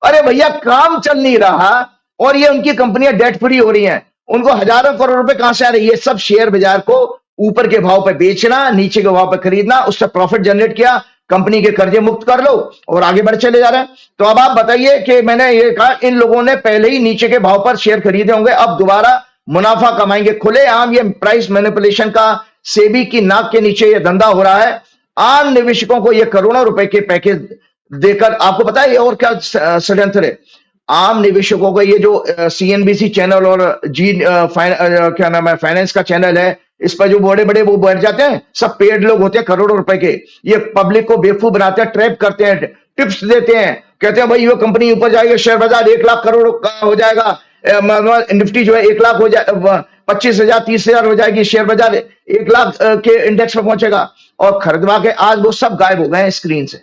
अरे भैया, काम चल नहीं रहा और ये उनकी कंपनियां डेट फ्री हो रही हैं, उनको हजारों करोड़ रुपए कहां से आ रही है? सब शेयर बाजार को ऊपर के भाव पे बेचना, नीचे के भाव पे खरीदना, उससे प्रॉफिट जनरेट किया, कंपनी के कर्जे मुक्त कर लो और आगे बढ़ चले जा रहे हैं। तो अब आप बताइए कि मैंने ये कहा, इन लोगों ने पहले ही नीचे के भाव पर शेयर खरीदे होंगे, अब दोबारा मुनाफा कमाएंगे। खुलेआम ये प्राइस मैनिपुलेशन का सेबी की नाक के नीचे ये धंधा हो रहा है। आम निवेशकों को ये करोड़ों रुपए के पैकेज देकर, आपको पता है और क्या षड्यंत्र है? आम निवेशकों को ये जो सीएनबीसी चैनल और क्या नाम है, फाइनेंस का चैनल है, इस पर जो बड़े बड़े वो बैठ जाते हैं, सब पेड लोग होते हैं करोड़ों रुपए के। ये पब्लिक को बेवकूफ बनाते हैं, ट्रैप करते हैं, टिप्स देते हैं, कहते हैं भाई ये कंपनी ऊपर जाएगी, शेयर बाजार 1 लाख करोड़ का हो जाएगा, निफ्टी जो है 1 लाख हो जाए, 25,000 30,000 हो जाएगी, शेयर बाजार 1 लाख के इंडेक्स पर पहुंचेगा। और खरीदवा के आज वो सब गायब हो गए हैं स्क्रीन से।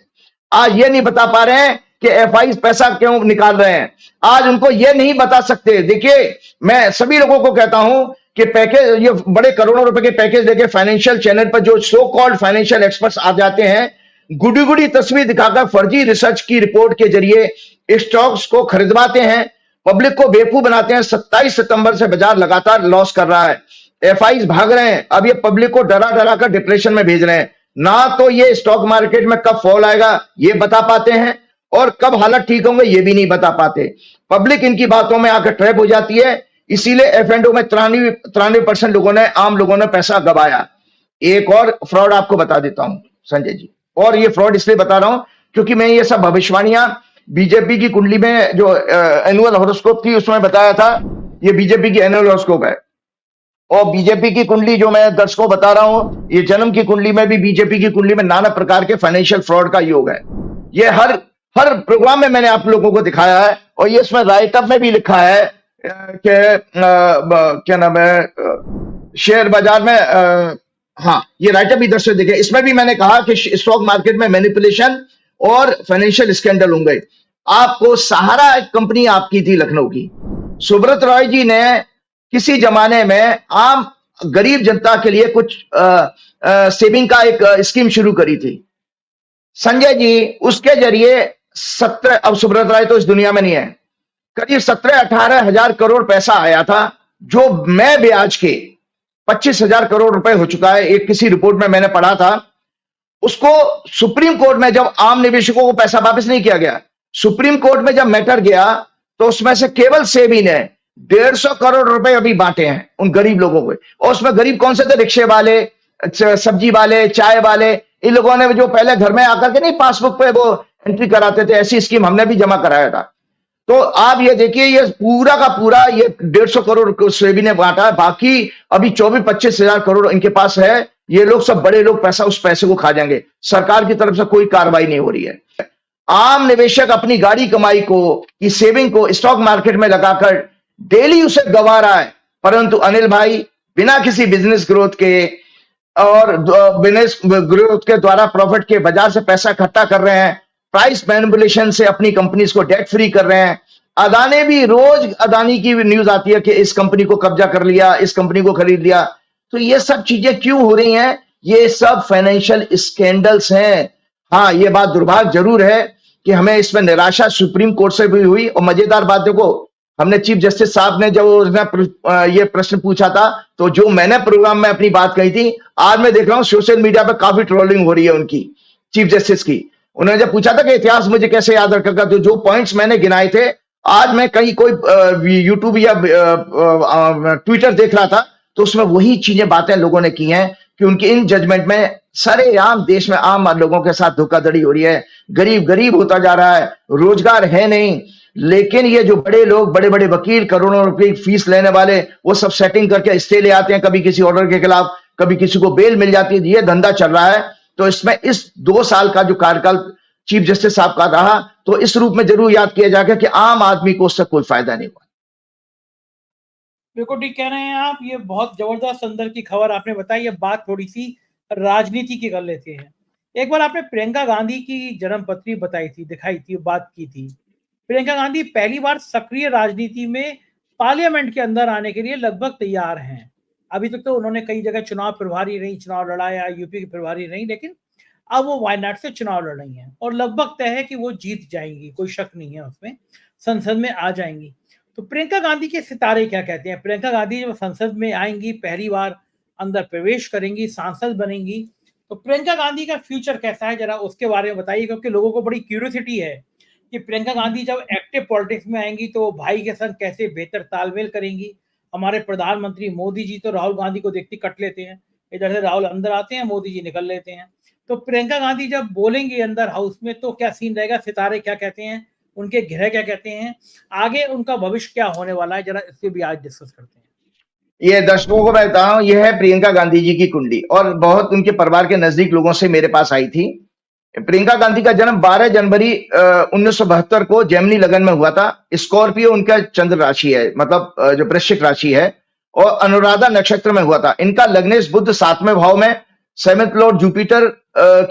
आज ये नहीं बता पा रहे हैं कि एफआई पैसा क्यों निकाल रहे हैं, आज उनको ये नहीं बता सकते। देखिए, मैं सभी लोगों को कहता हूं कि पैकेज, ये बड़े करोड़ों रुपए के पैकेज लेके फाइनेंशियल चैनल पर जो सो कॉल्ड फाइनेंशियल एक्सपर्ट्स आ जाते हैं, गुडी गुडी तस्वीर दिखाकर फर्जी रिसर्च की रिपोर्ट के जरिए स्टॉक्स को खरीदवाते हैं, पब्लिक को बेवकूफ बनाते हैं। 27 सितंबर से बाजार लगातार लॉस कर रहा है, एफआई भाग रहे हैं। अब ये पब्लिक को डरा डरा कर डिप्रेशन में भेज रहे हैं। ना तो ये स्टॉक मार्केट में कब फॉल आएगा ये बता पाते हैं, और कब हालत ठीक होंगे ये भी नहीं बता पाते। पब्लिक इनकी बातों में आकर ट्रैप हो जाती है। इसीलिए एफ&ओ में 93% लोगों ने, आम लोगों ने पैसा गवाया। एक और फ्रॉड आपको बता देता हूं संजय जी, और ये फ्रॉड इसलिए बता रहा हूं क्योंकि मैं ये सब भविष्यवाणियां बीजेपी की कुंडली में जो एनुअल हॉरोस्कोप थी उसमें बताया था। ये बीजेपी की एनुअल हॉरोस्कोप है, और बीजेपी की कुंडली जो मैं दर्शकों बता रहा हूं, ये जन्म की कुंडली में भी, बीजेपी की कुंडली में नाना प्रकार के फाइनेंशियल फ्रॉड का योग है। ये हर प्रोग्राम में मैंने आप लोगों को दिखाया है, और ये इसमें राइटअप में भी लिखा है कि क्या नाम है, शेयर बाजार में, हाँ ये राइटअप भी दर्शक देखे, इसमें भी मैंने कहा कि स्टॉक मार्केट में मैनिपुलेशन और फाइनेंशियल स्कैंडल होंगे। आपको सहारा एक कंपनी आपकी थी लखनऊ की, सुब्रत रॉय जी ने किसी जमाने में आम गरीब जनता के लिए कुछ सेविंग का एक स्कीम शुरू करी थी संजय जी। उसके जरिए 17, अब सुब्रत राय तो इस दुनिया में नहीं है, करीब 17-18 हजार करोड़ पैसा आया था, जो मैं ब्याज के 25,000 करोड़ रुपए हो चुका है। एक किसी रिपोर्ट में मैंने पढ़ा था, उसको सुप्रीम कोर्ट में जब आम निवेशकों को पैसा वापस नहीं किया गया, सुप्रीम कोर्ट में जब मैटर गया, तो उसमें से केवल सेबी ने 150 करोड़ रुपए अभी बांटे हैं उन गरीब लोगों को। और उसमें गरीब कौन से थे? रिक्शे वाले, सब्जी वाले, चाय वाले, इन लोगों ने जो पहले घर में आकर के नहीं पासबुक पे वो एंट्री कराते थे, ऐसी स्कीम हमने भी जमा कराया था। तो आप ये देखिए, ये पूरा का पूरा ये 150 करोड़ सेबी ने बांटा है, बाकी अभी 24-25 हजार करोड़ इनके पास है। ये लोग सब बड़े लोग पैसा, उस पैसे को खा जाएंगे। सरकार की तरफ से कोई कार्रवाई नहीं हो रही है। आम निवेशक अपनी गाड़ी कमाई को, की सेविंग को स्टॉक मार्केट में लगाकर डेली उसे गंवा रहा है, परंतु अनिल भाई बिना किसी बिजनेस ग्रोथ के और बिजनेस ग्रोथ के द्वारा प्रॉफिट के बाजार से पैसा इकट्ठा कर रहे हैं, प्राइस मैनिपुलेशन से अपनी कंपनीज को डेट फ्री कर रहे हैं। अदानी भी, रोज अदानी की न्यूज आती है कि इस कंपनी को कब्जा कर लिया, इस कंपनी को खरीद लिया। तो ये सब चीजें क्यों हो रही हैं? ये सब फाइनेंशियल स्कैंडल्स हैं। हाँ, ये बात दुर्भाग्य जरूर है कि हमें इसमें निराशा सुप्रीम कोर्ट से भी हुई। और मजेदार बात देखो, हमने चीफ जस्टिस साहब ने जब ये प्रश्न पूछा था, तो जो मैंने प्रोग्राम में अपनी बात कही थी, आज मैं देख रहा हूं सोशल मीडिया पे काफी ट्रोलिंग हो रही है उनकी, चीफ जस्टिस की। उन्होंने जब पूछा था कि इतिहास मुझे कैसे याद रखेगा, तो जो पॉइंट्स मैंने गिनाए थे, आज मैं कहीं कोई यूट्यूब या ट्विटर देख रहा था, तो उसमें वही चीजें, बातें लोगों ने की हैं कि उनकी इन जजमेंट में सरेआम देश में आम लोगों के साथ धोखाधड़ी हो रही है। गरीब गरीब होता जा रहा है, रोजगार है नहीं। लेकिन ये जो बड़े लोग, बड़े बड़े वकील, करोड़ों रुपए फीस लेने वाले, वो सब सेटिंग करके स्टे ले आते हैं, कभी किसी ऑर्डर के खिलाफ, कभी किसी को बेल मिल जाती है। ये धंधा चल रहा है। तो इसमें इस 2 साल का जो कार्यकाल चीफ जस्टिस साहब का रहा, तो इस रूप में जरूर याद किया जाएगा कि आम आदमी को उससे कोई फायदा नहीं हुआ। बिल्कुल ठीक कह रहे हैं आप। ये बहुत जबरदस्त अंदर की खबर आपने बताई। अब बात थोड़ी सी राजनीति की कर लेते हैं। एक बार आपने प्रियंका गांधी की जन्मपत्री बताई थी, दिखाई थी, बात की थी। प्रियंका गांधी पहली बार सक्रिय राजनीति में पार्लियामेंट के अंदर आने के लिए लगभग तैयार हैं। अभी तक तो उन्होंने कई जगह चुनाव प्रभारी रही, चुनाव लड़ाया, यूपी की प्रभारी रही, लेकिन अब वो वायनाड से चुनाव लड़ रही हैं और लगभग तय है कि वो जीत जाएंगी, कोई शक नहीं है उसमें, संसद में आ जाएंगी। तो प्रियंका गांधी के सितारे क्या कहते हैं? प्रियंका गांधी जब संसद में आएंगी, पहली बार अंदर प्रवेश करेंगी, सांसद बनेंगी, तो प्रियंका गांधी का फ्यूचर कैसा है, जरा उसके बारे में बताइए, क्योंकि लोगों को बड़ी क्यूरियोसिटी है कि प्रियंका गांधी जब एक्टिव पॉलिटिक्स में आएंगी तो भाई के संग कैसे बेहतर तालमेल करेंगी। हमारे प्रधानमंत्री मोदी जी तो राहुल गांधी को देखते कट लेते हैं, इधर से राहुल अंदर आते हैं, मोदी जी निकल लेते हैं। तो प्रियंका गांधी जब बोलेंगी अंदर हाउस में तो क्या सीन रहेगा? सितारे क्या कहते हैं, उनके ग्रह क्या कहते हैं, आगे उनका भविष्य क्या होने वाला है, जरा इससे भी आज डिस्कस करते हैं। ये दर्शकों को मैं बता रहा हूं, यह है प्रियंका गांधी जी की कुंडली और बहुत उनके परिवार के नजदीक लोगों से मेरे पास आई थी। प्रियंका गांधी का जन्म 12 जनवरी 1972 को जेमिनी लगन में हुआ था। स्कॉर्पियो उनका चंद्र राशि है, मतलब जो वृश्चिक राशि है, और अनुराधा नक्षत्र में हुआ था। इनका लग्नेश बुध 7वें भाव में, 7th लॉर्ड जुपिटर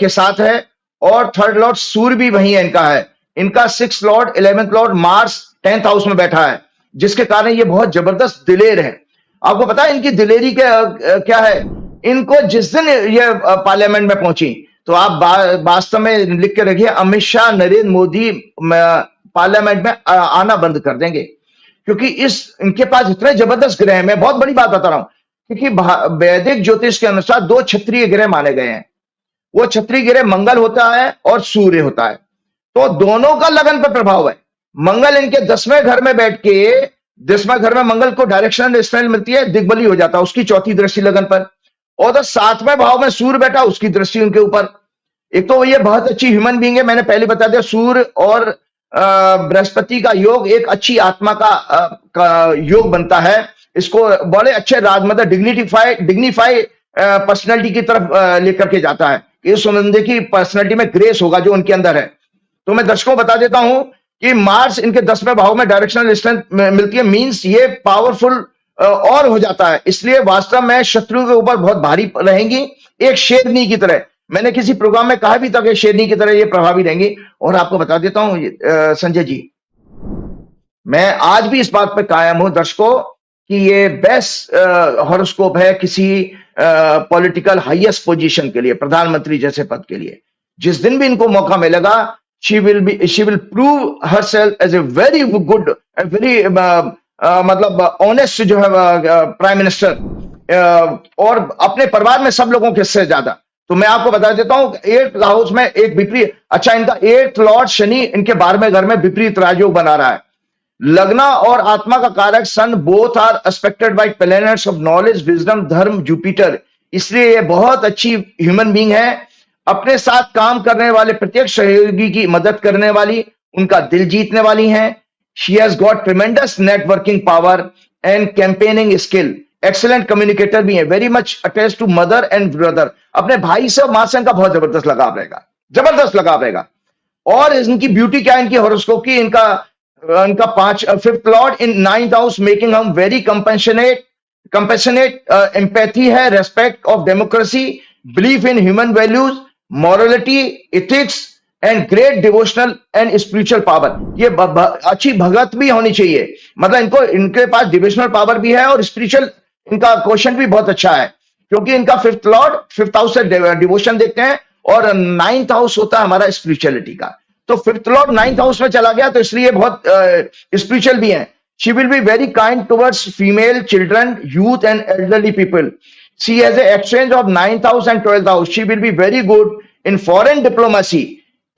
के साथ है और 3rd लॉर्ड सूर्य भी वही है इनका है। इनका 6th Lord 11th Lord Mars 10th house में बैठा है, जिसके कारण ये बहुत जबरदस्त दिलेर है। आपको पता है इनकी दिलेरी क्या है? इनको जिस दिन ये पार्लियामेंट में पहुंची तो आप वास्तव में लिख के रखिए, अमित शाह नरेंद्र मोदी पार्लियामेंट में आना बंद कर देंगे, क्योंकि इनके पास इतने जबरदस्त ग्रह हैं। मैं बहुत बड़ी बात बता रहा हूं, क्योंकि वैदिक ज्योतिष के अनुसार 2 क्षत्रिय ग्रह माने गए हैं। वो क्षत्रिय ग्रह मंगल होता है और सूर्य होता है, तो दोनों का लगन पर प्रभाव है। मंगल इनके 10वें घर में बैठ के, 10वें घर में मंगल को डायरेक्शनल स्ट्रेंथ मिलती है, दिग्बली हो जाता है, उसकी चौथी दृष्टि लगन पर। और तो 7वें भाव में सूर्य बैठा, उसकी दृष्टि उनके ऊपर। एक तो ये बहुत अच्छी ह्यूमन बीइंग है, मैंने पहले बता दिया। सूर्य और बृहस्पति का योग एक अच्छी आत्मा का योग बनता है। इसको बड़े अच्छे मतलब डिग्निफाई पर्सनैलिटी की तरफ लेकर के जाता है। इस सुनंदे की पर्सनैलिटी में ग्रेस होगा जो उनके अंदर है। तो मैं दर्शकों बता देता हूं कि मार्स इनके 10वें भाव में डायरेक्शनल स्ट्रेंथ मिलती है, मींस ये पावरफुल और हो जाता है। इसलिए वास्तव में शत्रुओं के ऊपर बहुत भारी रहेंगी, एक शेरनी की तरह। मैंने किसी प्रोग्राम में कहा भी था कि शेरनी की तरह ये प्रभावी रहेंगी। और आपको बता देता हूं संजय जी, मैं आज भी इस बात पर कायम हूं दर्शकों कि ये बेस्ट हॉरोस्कोप है किसी पॉलिटिकल हाईएस्ट पोजीशन के लिए, प्रधानमंत्री जैसे पद के लिए। जिस दिन भी इनको मौका मिलेगा, she will prove herself as a very good, a very मतलब ऑनेस्ट जो है प्राइम मिनिस्टर, और अपने परिवार में सब लोगों के से ज्यादा। तो मैं आपको बता देता हूं 8th हाउस में एक विपरीत, अच्छा इनका 8th लॉर्ड शनि इनके 12वें घर में विपरीत राजयोग बना रहा है। लग्ना और आत्मा का कारक sun both are aspected by planets of knowledge, wisdom, dharma, Jupiter. इसलिए ये बहुत अच्छी ह्यूमन बीइंग है, अपने साथ काम करने वाले प्रत्येक सहयोगी की मदद करने वाली, उनका दिल जीतने वाली हैं। She has got tremendous networking power and campaigning skill, excellent communicator भी है, very much attached to mother and brother. अपने भाई से और मां से इनका बहुत जबरदस्त लगाव रहेगा, जबरदस्त लगाव रहेगा। और इनकी ब्यूटी क्या है इनकी हॉरोस्कोप की? इनका 5th लॉर्ड इन 9th हाउस, मेकिंग हम वेरी कंपैशनेट, एम्पैथी है, respect of democracy, belief in human values, morality, ethics and great devotional and spiritual power. ये अच्छी भगत भी होनी चाहिए, मतलब इनके पास डिवोशनल पावर भी है और स्पिरिचुअल इनका क्वेश्चन भी बहुत अच्छा है, क्योंकि इनका 5th लॉर्ड 5th हाउस से डिवोशन देखते हैं और 9th हाउस होता है हमारा स्पिरिचुअलिटी का। तो 5th लॉर्ड 9th हाउस में चला गया, तो इसलिए बहुत स्पिरिचुअल भी है। She will be very kind towards female children, youth and elderly people. She has an exchange of 9th house and 12th house. She will be very good in foreign diplomacy.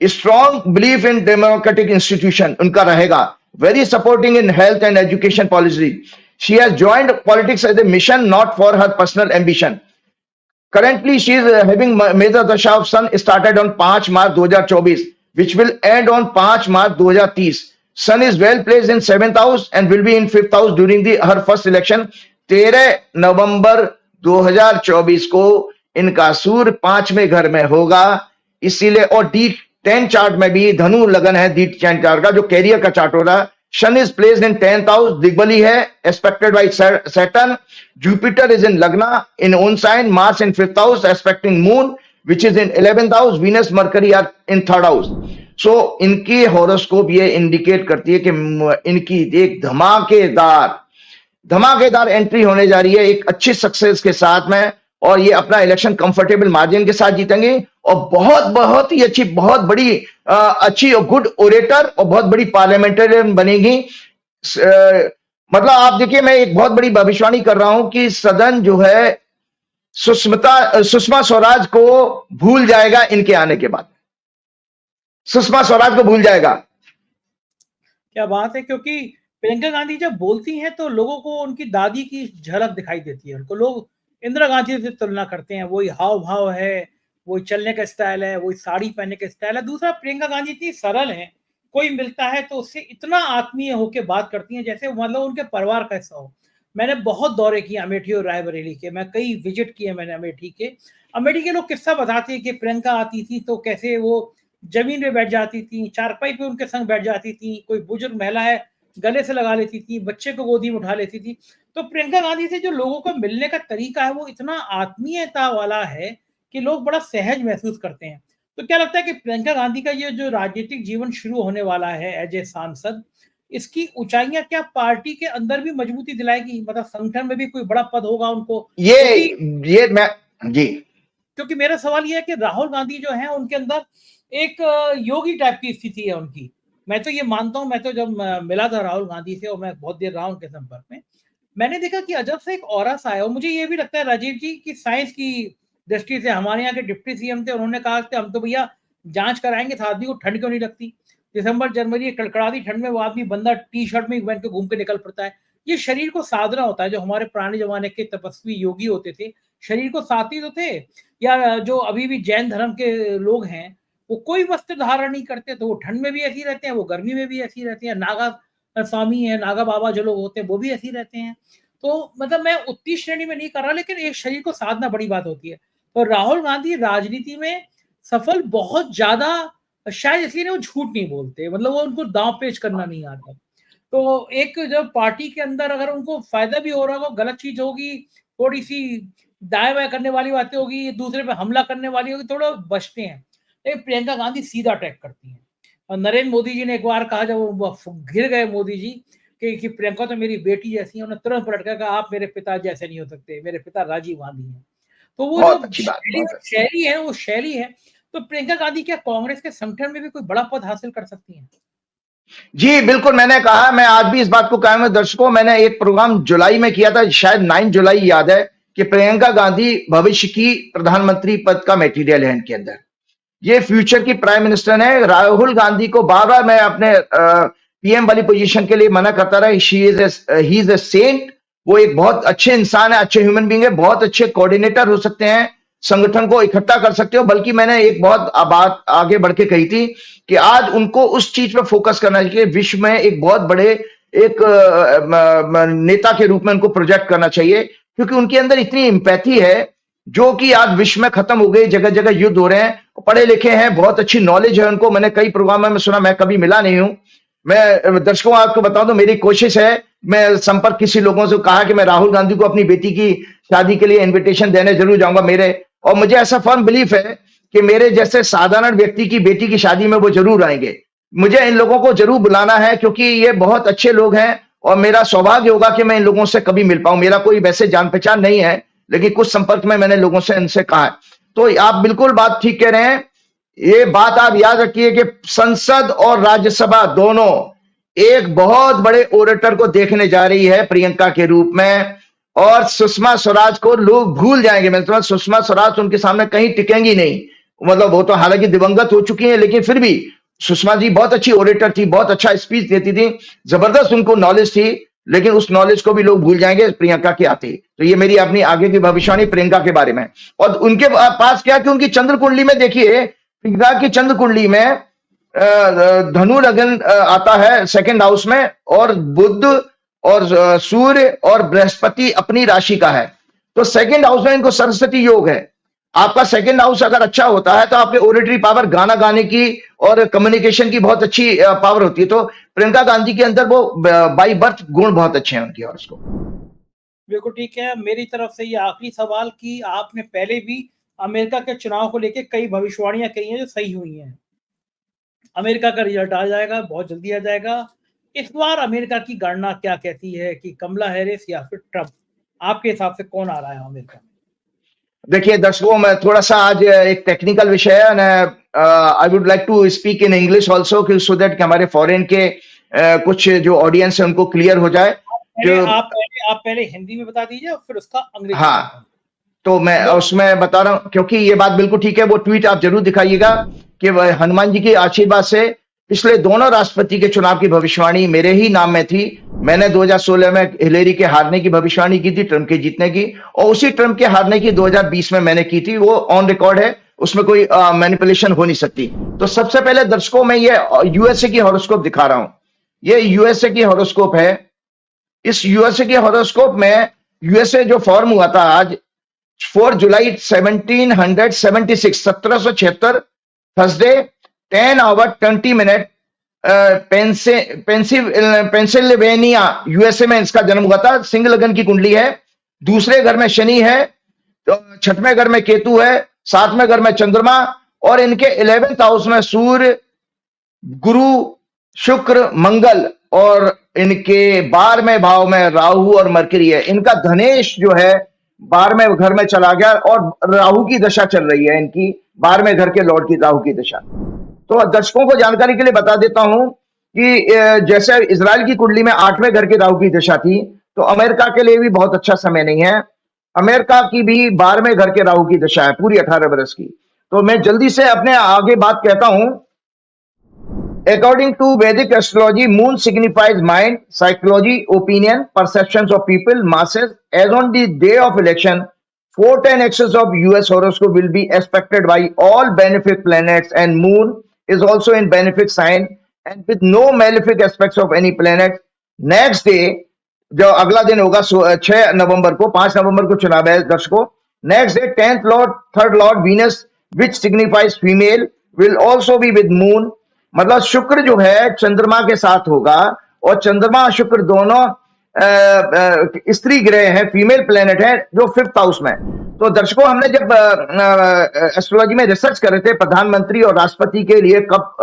Strong belief in democratic institution उनका रहेगा. Very supporting in health and education policy. She has joined politics as a mission, not for her personal ambition. Currently, she is having major dasha of sun started on 5 March 2024, which will end on 5 March 2030. Sun is well placed in 7th house and will be in 5th house during her first election. 13 नवंबर 2024 को इनका सूर्य 5वें घर में होगा, इसीलिए और 10 chart में भी धनु लगन है, दी 10 चार्ट का जो कैरियर का चार्ट हो रहा है। Sun is placed in 10th house, दिग्बली है, expected by Saturn. Jupiter is in lagna in own sign, Mars in 5th house expecting moon which is in 11th house, Venus Mercury are in 3rd house. So इनकी horoscope ये indicate करती है कि इनकी एक धमाकेदार एंट्री होने जा रही है एक अच्छी सक्सेस के साथ में, और ये अपना इलेक्शन कंफर्टेबल मार्जिन के साथ जीतेंगे, और बहुत ही अच्छी, बहुत बड़ी अच्छी और गुड ओरेटर और बहुत बड़ी पार्लियामेंटेरियन बनेगी। मतलब आप देखिए, मैं एक बहुत बड़ी भविष्यवाणी कर रहा हूं कि सदन जो है सुषमा स्वराज को भूल जाएगा इनके आने के बाद, सुषमा स्वराज को भूल जाएगा। क्या बात है, क्योंकि प्रियंका गांधी जब बोलती हैं तो लोगों को उनकी दादी की झलक दिखाई देती है। उनको लोग इंदिरा गांधी से तुलना करते हैं, वही हाव भाव है, वही चलने का स्टाइल है, वही साड़ी पहनने का स्टाइल है। दूसरा, प्रियंका गांधी इतनी सरल है, कोई मिलता है तो उससे इतना आत्मीय होकर बात करती हैं जैसे मतलब उनके परिवार का हिस्सा हो। मैंने बहुत दौरे किए अमेठी और रायबरेली के, मैं कई विजिट किए मैंने अमेठी के लोग किस्सा बताते हैं कि प्रियंका आती थी तो कैसे वो जमीन पे बैठ जाती थी, चारपाई पे उनके संग बैठ जाती थी, कोई बुजुर्ग महिला है गले से लगा लेती थी, बच्चे को गोदी में उठा लेती थी। तो प्रियंका गांधी से जो लोगों को मिलने का तरीका है वो इतना आत्मीयता वाला है कि लोग बड़ा सहज महसूस करते हैं। तो क्या लगता है कि प्रियंका गांधी का ये जो राजनीतिक जीवन शुरू होने वाला है एज ए सांसद, इसकी ऊंचाइयां क्या पार्टी के अंदर भी मजबूती दिलाएगी? मतलब संगठन में भी कोई बड़ा पद होगा उनको? ये मैं जी, क्योंकि मेरा सवाल यह है कि राहुल गांधी जो है उनके अंदर एक योगी टाइप की स्थिति है उनकी। मैं तो ये मानता हूं, मैं तो जब मिला था राहुल गांधी से और मैं बहुत देर रहा उनके संपर्क में, मैंने देखा कि अजब से एक ऑरा सा है। और मुझे ये भी लगता है राजीव जी कि साइंस की दृष्टि से हमारे यहाँ के डिप्टी सीएम थे, उन्होंने कहा कि हम तो भैया जांच कराएंगे तो आदमी को ठंड क्यों नहीं लगती। दिसंबर जनवरी कड़कड़ाती ठंड में वो आदमी बंदा टी शर्ट में पहन के घूम के निकल पड़ता है। ये शरीर को साधना होता है। जो हमारे पुराने जमाने के तपस्वी योगी होते थे, शरीर को साथी तो थे। या जो अभी भी जैन धर्म के लोग हैं, वो कोई वस्त्र धारण नहीं करते, तो वो ठंड में भी ऐसी रहते हैं, वो गर्मी में भी ऐसी रहते हैं। नागा स्वामी है, नागा बाबा जो लोग होते हैं वो भी ऐसी रहते हैं। तो मतलब मैं उतनी श्रेणी में नहीं कर रहा, लेकिन एक शरीर को साधना बड़ी बात होती है। तो राहुल गांधी राजनीति में सफल बहुत ज्यादा, शायद इसलिए वो झूठ नहीं बोलते, मतलब वो उनको दांव पेच करना नहीं आता। तो एक जब पार्टी के अंदर अगर उनको फायदा भी हो रहा होगा, गलत चीज होगी, थोड़ी सी दाएं बाएं करने वाली बातें होगी, दूसरे पे हमला करने वाली होगी, थोड़ा बचते हैं। लेकिन प्रियंका गांधी सीधा अटैक करती हैं। और नरेंद्र मोदी जी ने एक बार कहा, जब वो घिर गए मोदी जी कि प्रियंका तो मेरी बेटी जैसी है, उन्होंने तुरंत पलट कर कहा आप मेरे पिता जैसे नहीं हो सकते, मेरे पिता राजीव गांधी हैं। तो वो जो शैली है वो शैली है। तो प्रियंका गांधी क्या कांग्रेस के संगठन में भी कोई बड़ा पद हासिल कर सकती हैं? जी बिल्कुल, मैंने कहा, मैं आज भी इस बात को कायम है दर्शकों, मैंने एक प्रोग्राम जुलाई में किया था, शायद 9 जुलाई याद है, कि प्रियंका गांधी भविष्य की प्रधानमंत्री पद का मटेरियल है इनके अंदर। ये फ्यूचर की प्राइम मिनिस्टर है। राहुल गांधी को बार बार मैं अपने पीएम वाली पोजीशन के लिए मना करता रहा। He is a saint. वो एक बहुत अच्छे इंसान है, अच्छे ह्यूमन बीइंग है, बहुत अच्छे कोऑर्डिनेटर हो सकते हैं, संगठन को इकट्ठा कर सकते हो। बल्कि मैंने एक बहुत बात आगे बढ़ के कही थी कि आज उनको उस चीज पर फोकस करना चाहिए, विश्व में एक बहुत बड़े एक नेता के रूप में उनको प्रोजेक्ट करना चाहिए, क्योंकि उनके अंदर इतनी एम्पैथी है जो कि आज विश्व में खत्म हो गई। जगह जगह युद्ध हो रहे हैं, पढ़े लिखे हैं, बहुत अच्छी नॉलेज है उनको। मैंने कई प्रोग्राम में सुना, मैं कभी मिला नहीं हूं। मैं दर्शकों आपको बता दूं, मेरी कोशिश है, मैं संपर्क किसी लोगों से कहा कि मैं राहुल गांधी को अपनी बेटी की शादी के लिए इन्विटेशन देने जरूर जाऊंगा मेरे, और मुझे ऐसा फर्म बिलीफ है कि मेरे जैसे साधारण व्यक्ति की बेटी की शादी में वो जरूर आएंगे। मुझे इन लोगों को जरूर बुलाना है, क्योंकि ये बहुत अच्छे लोग हैं, और मेरा सौभाग्य होगा कि मैं इन लोगों से कभी मिल पाऊं। मेरा कोई वैसे जान पहचान नहीं है, लेकिन कुछ संपर्क में मैंने लोगों से इनसे कहा है। तो आप बिल्कुल बात ठीक कह रहे हैं। ये बात आप याद रखिए कि संसद और राज्यसभा दोनों एक बहुत बड़े ओरेटर को देखने जा रही है प्रियंका के रूप में, और सुषमा स्वराज को लोग भूल जाएंगे। मतलब सुषमा स्वराज उनके सामने कहीं टिकेंगी नहीं। मतलब वो तो हालांकि दिवंगत हो चुकी है, लेकिन फिर भी सुषमा जी बहुत अच्छी ओरेटर थी, बहुत अच्छा स्पीच देती थी, जबरदस्त उनको नॉलेज थी, लेकिन उस नॉलेज को भी लोग भूल जाएंगे प्रियंका के आते। तो ये मेरी अपनी आगे की भविष्यवाणी प्रियंका के बारे में। और उनके पास क्या कि उनकी चंद्र कुंडली में देखिए, प्रियंका की चंद्र कुंडली में धनु लगन आता है 2nd हाउस में, और बुध और सूर्य और बृहस्पति अपनी राशि का है। तो 2nd हाउस में इनको सरस्वती योग है। आपका सेकंड हाउस अगर अच्छा होता है तो आपके ओरेटरी पावर, गाना गाने की और कम्युनिकेशन की बहुत अच्छी पावर होती है। तो प्रियंका गांधी के अंदर वो बाई बर्थ गुण बहुत अच्छे हैं उनके हॉरोस्कोप। बिल्कुल ठीक है। मेरी तरफ से ये आखिरी सवाल कि आपने पहले भी अमेरिका के चुनाव को लेके कई भविष्यवाणियां कही हैं जो सही हुई हैं। अमेरिका का रिजल्ट आ जाएगा, बहुत जल्दी आ जाएगा। इस बार अमेरिका की गणना क्या कहती है कि कमला हैरिस या फिर ट्रंप? आपके हिसाब से कौन आ रहा है अमेरिका में? देखिए दर्शकों, मैं थोड़ा सा आज एक टेक्निकल विषय है, I would like to speak in English also, so that कि हमारे फॉरेन के कुछ जो ऑडियंस है उनको क्लियर हो जाए। जो आप पहले हिंदी में बता दीजिए और फिर उसका अंग्रेजी में। हाँ, तो मैं हेलो। उसमें बता रहा हूं, क्योंकि ये बात बिल्कुल ठीक है। वो ट्वीट आप जरूर दिखाइएगा कि हनुमान जी के आशीर्वाद से पिछले दोनों राष्ट्रपति के चुनाव की भविष्यवाणी मेरे ही नाम में थी। मैंने 2016 में हिलेरी के हारने की भविष्यवाणी की थी, ट्रंप के जीतने की, और उसी ट्रंप के हारने की 2020 में मैंने की थी। वो ऑन रिकॉर्ड है, उसमें कोई मैनिपुलेशन हो नहीं सकती। तो सबसे पहले दर्शकों में ये यूएसए की हॉरोस्कोप दिखा रहा हूं। ये यूएसए की हॉरोस्कोप है। इस यूएसए के हॉरोस्कोप में यूएसए जो फॉर्म हुआ था आज 4 जुलाई 1776, 1776, Thursday 10 hour 20 minute, Pennsylvania USA में इसका जन्म हुआ था। सिंह लगन की कुंडली है। दूसरे घर में शनि है, तो छठवें घर में केतु है, सातवें घर में चंद्रमा, और इनके 11th हाउस में सूर्य, गुरु, शुक्र, मंगल, और इनके 12वें भाव में राहु और मरकरी है। इनका धनेश जो है 12वें घर में चला गया, और राहु की दशा चल रही है इनकी, 12वें घर के लॉर्ड की राहु की दशा। तो दर्शकों को जानकारी के लिए बता देता हूं कि जैसे इजराइल की कुंडली में 8वें घर की राहु की दशा थी, तो अमेरिका के लिए भी बहुत अच्छा समय नहीं है। अमेरिका की भी 12वें घर के राहु की दशा है, पूरी 18 बरस की। तो मैं जल्दी से अपने आगे बात कहता हूं। According to Vedic astrology, moon signifies mind, psychology, opinion, perceptions of people, masses. As on the day of election, 410 axis of US horoscope will be expected by all benefic planets, and moon is also in benefic sign and with no malefic aspects of any planet. Next day, जो अगला दिन होगा 6 नवंबर को, 5 नवंबर को चुनाव है दर्शकों। Next day 10th Lord, 3rd Lord Venus which signifies female will also be with moon. मतलब शुक्र जो है चंद्रमा के साथ होगा, और चंद्रमा शुक्र दोनों स्त्री ग्रह हैं, फीमेल प्लेनेट है, जो 5th हाउस में। तो दर्शकों, हमने जब एस्ट्रोलॉजी में रिसर्च कर रहे थे प्रधानमंत्री और राष्ट्रपति के लिए कब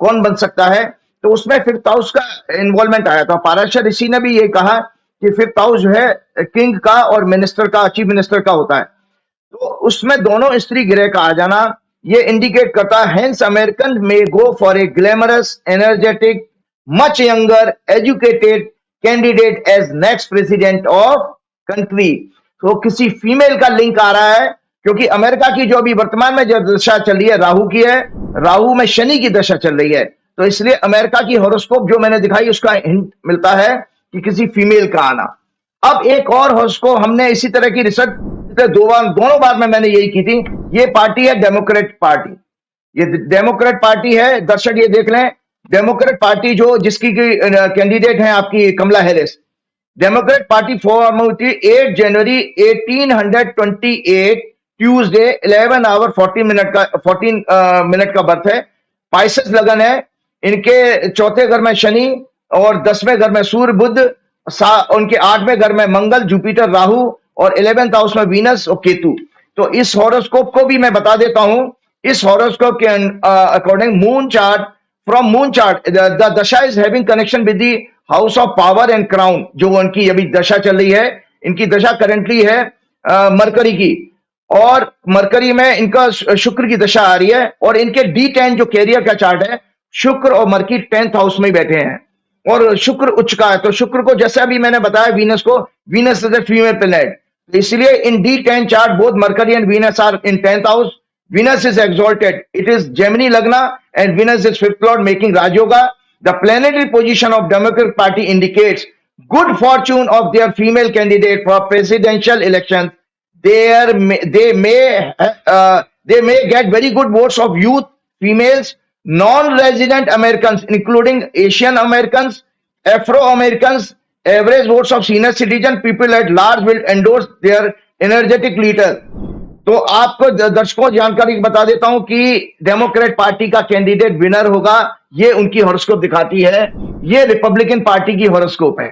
कौन बन सकता है, तो उसमें 5th हाउस का इन्वॉल्वमेंट आया था। पाराशर ऋषि ने भी ये कहा कि 5th हाउस जो है किंग का और मिनिस्टर का, चीफ मिनिस्टर का होता है। तो उसमें दोनों स्त्री ग्रह का आ जाना ये इंडिकेट करता है, hence American may go for a glamorous, energetic, much younger, educated candidate as next president of country. तो किसी फीमेल का लिंक आ रहा है, क्योंकि अमेरिका की जो अभी वर्तमान में जो दशा चल रही है राहु की है, राहु में शनि की दशा चल रही है। तो इसलिए अमेरिका की हॉरोस्कोप जो मैंने दिखाई उसका हिंट मिलता है कि किसी फीमेल का आना। अब एक और हॉरोस्कोप हमने इसी तरह की रिसर्च दोनों बार में मैंने यही की थी। ये पार्टी है डेमोक्रेट पार्टी, ये डेमोक्रेट पार्टी है दर्शक, ये देख लें। डेमोक्रेट पार्टी जो जिसकी कैंडिडेट है आपकी कमला हैरिस। डेमोक्रेट पार्टी फॉर्म हुई थी 8 जनवरी 1828, ट्यूसडे 11 आवर 14 मिनट का बर्थ है। पाइसेस लगन है, इनके चौथे घर में शनि और 10वें घर में सूर्य बुध, उनके 8वें घर में मंगल, जुपिटर, राहु, और 11th हाउस में वीनस और केतु। तो इस हॉरोस्कोप को भी मैं बता देता हूं। इस हॉरोस्कोप के according moon chart, from moon chart the dasha is having connection with the house of power and crown. जो उनकी अभी दशा चल रही है, इनकी दशा करंटली है मरकरी की, और मरकरी में इनका शुक्र की दशा आ रही है, और इनके D10 जो कैरियर का चार्ट है, शुक्र और मरकरी 10th हाउस में बैठे हैं, और शुक्र उच्च का है। तो शुक्र को जैसे अभी मैंने बताया वीनस को, Venus is a female planet, इसलिए in D10 chart both Mercury and Venus are in 10th house. Venus is exalted. It is Gemini Lagna and Venus is 5th Lord making Raj Yoga. The planetary position of Democratic Party indicates good fortune of their female candidate for presidential elections. They may get very good votes of youth, females, non-resident Americans, including Asian Americans, Afro-Americans. Average votes of senior citizen, people at large will endorse their energetic leader. तो आपको दर्शकों जानकारी बता देता हूं कि Democrat party का candidate winner होगा, ये उनकी हॉरोस्कोप दिखाती है। ये रिपब्लिकन पार्टी की हॉरोस्कोप है।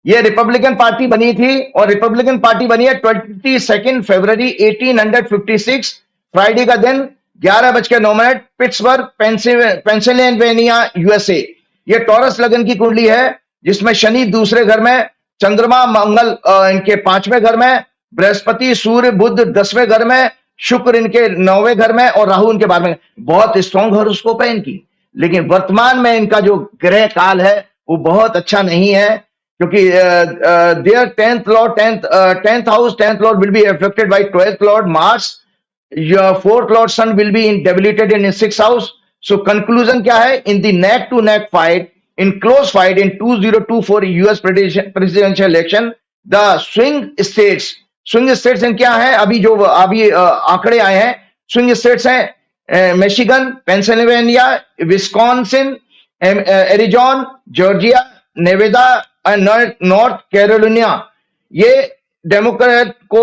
ये रिपब्लिकन पार्टी बनी थी और रिपब्लिकन पार्टी बनी है 22 फरवरी 1856 फ्राइडे का दिन 11:09 पिट्सबर्ग पेंसिल्वेनिया यूएसए। ये टॉरस लगन की कुंडली है जिसमें शनि दूसरे घर में, चंद्रमा मंगल इनके 5वें घर में, बृहस्पति सूर्य बुध 10वें घर में, शुक्र इनके 9वें घर में और राहु इनके 12वें। बहुत स्ट्रॉन्ग हॉरोस्कोप है इनकी, लेकिन वर्तमान में इनका जो ग्रह काल है वो बहुत अच्छा नहीं है, क्योंकि there 10th house 10th lord will be affected by 12th lord Mars. Your 4th lord sun will be debilitated in 6th house. So conclusion क्या है? In the neck to neck fight, in close fight in 2024 US presidential election, the swing states in क्या है? अभी आंकड़े आए हैं। swing states हैं Michigan, Pennsylvania, Wisconsin, Arizona, Georgia, Nevada and North Carolina. ये डेमोक्रेट को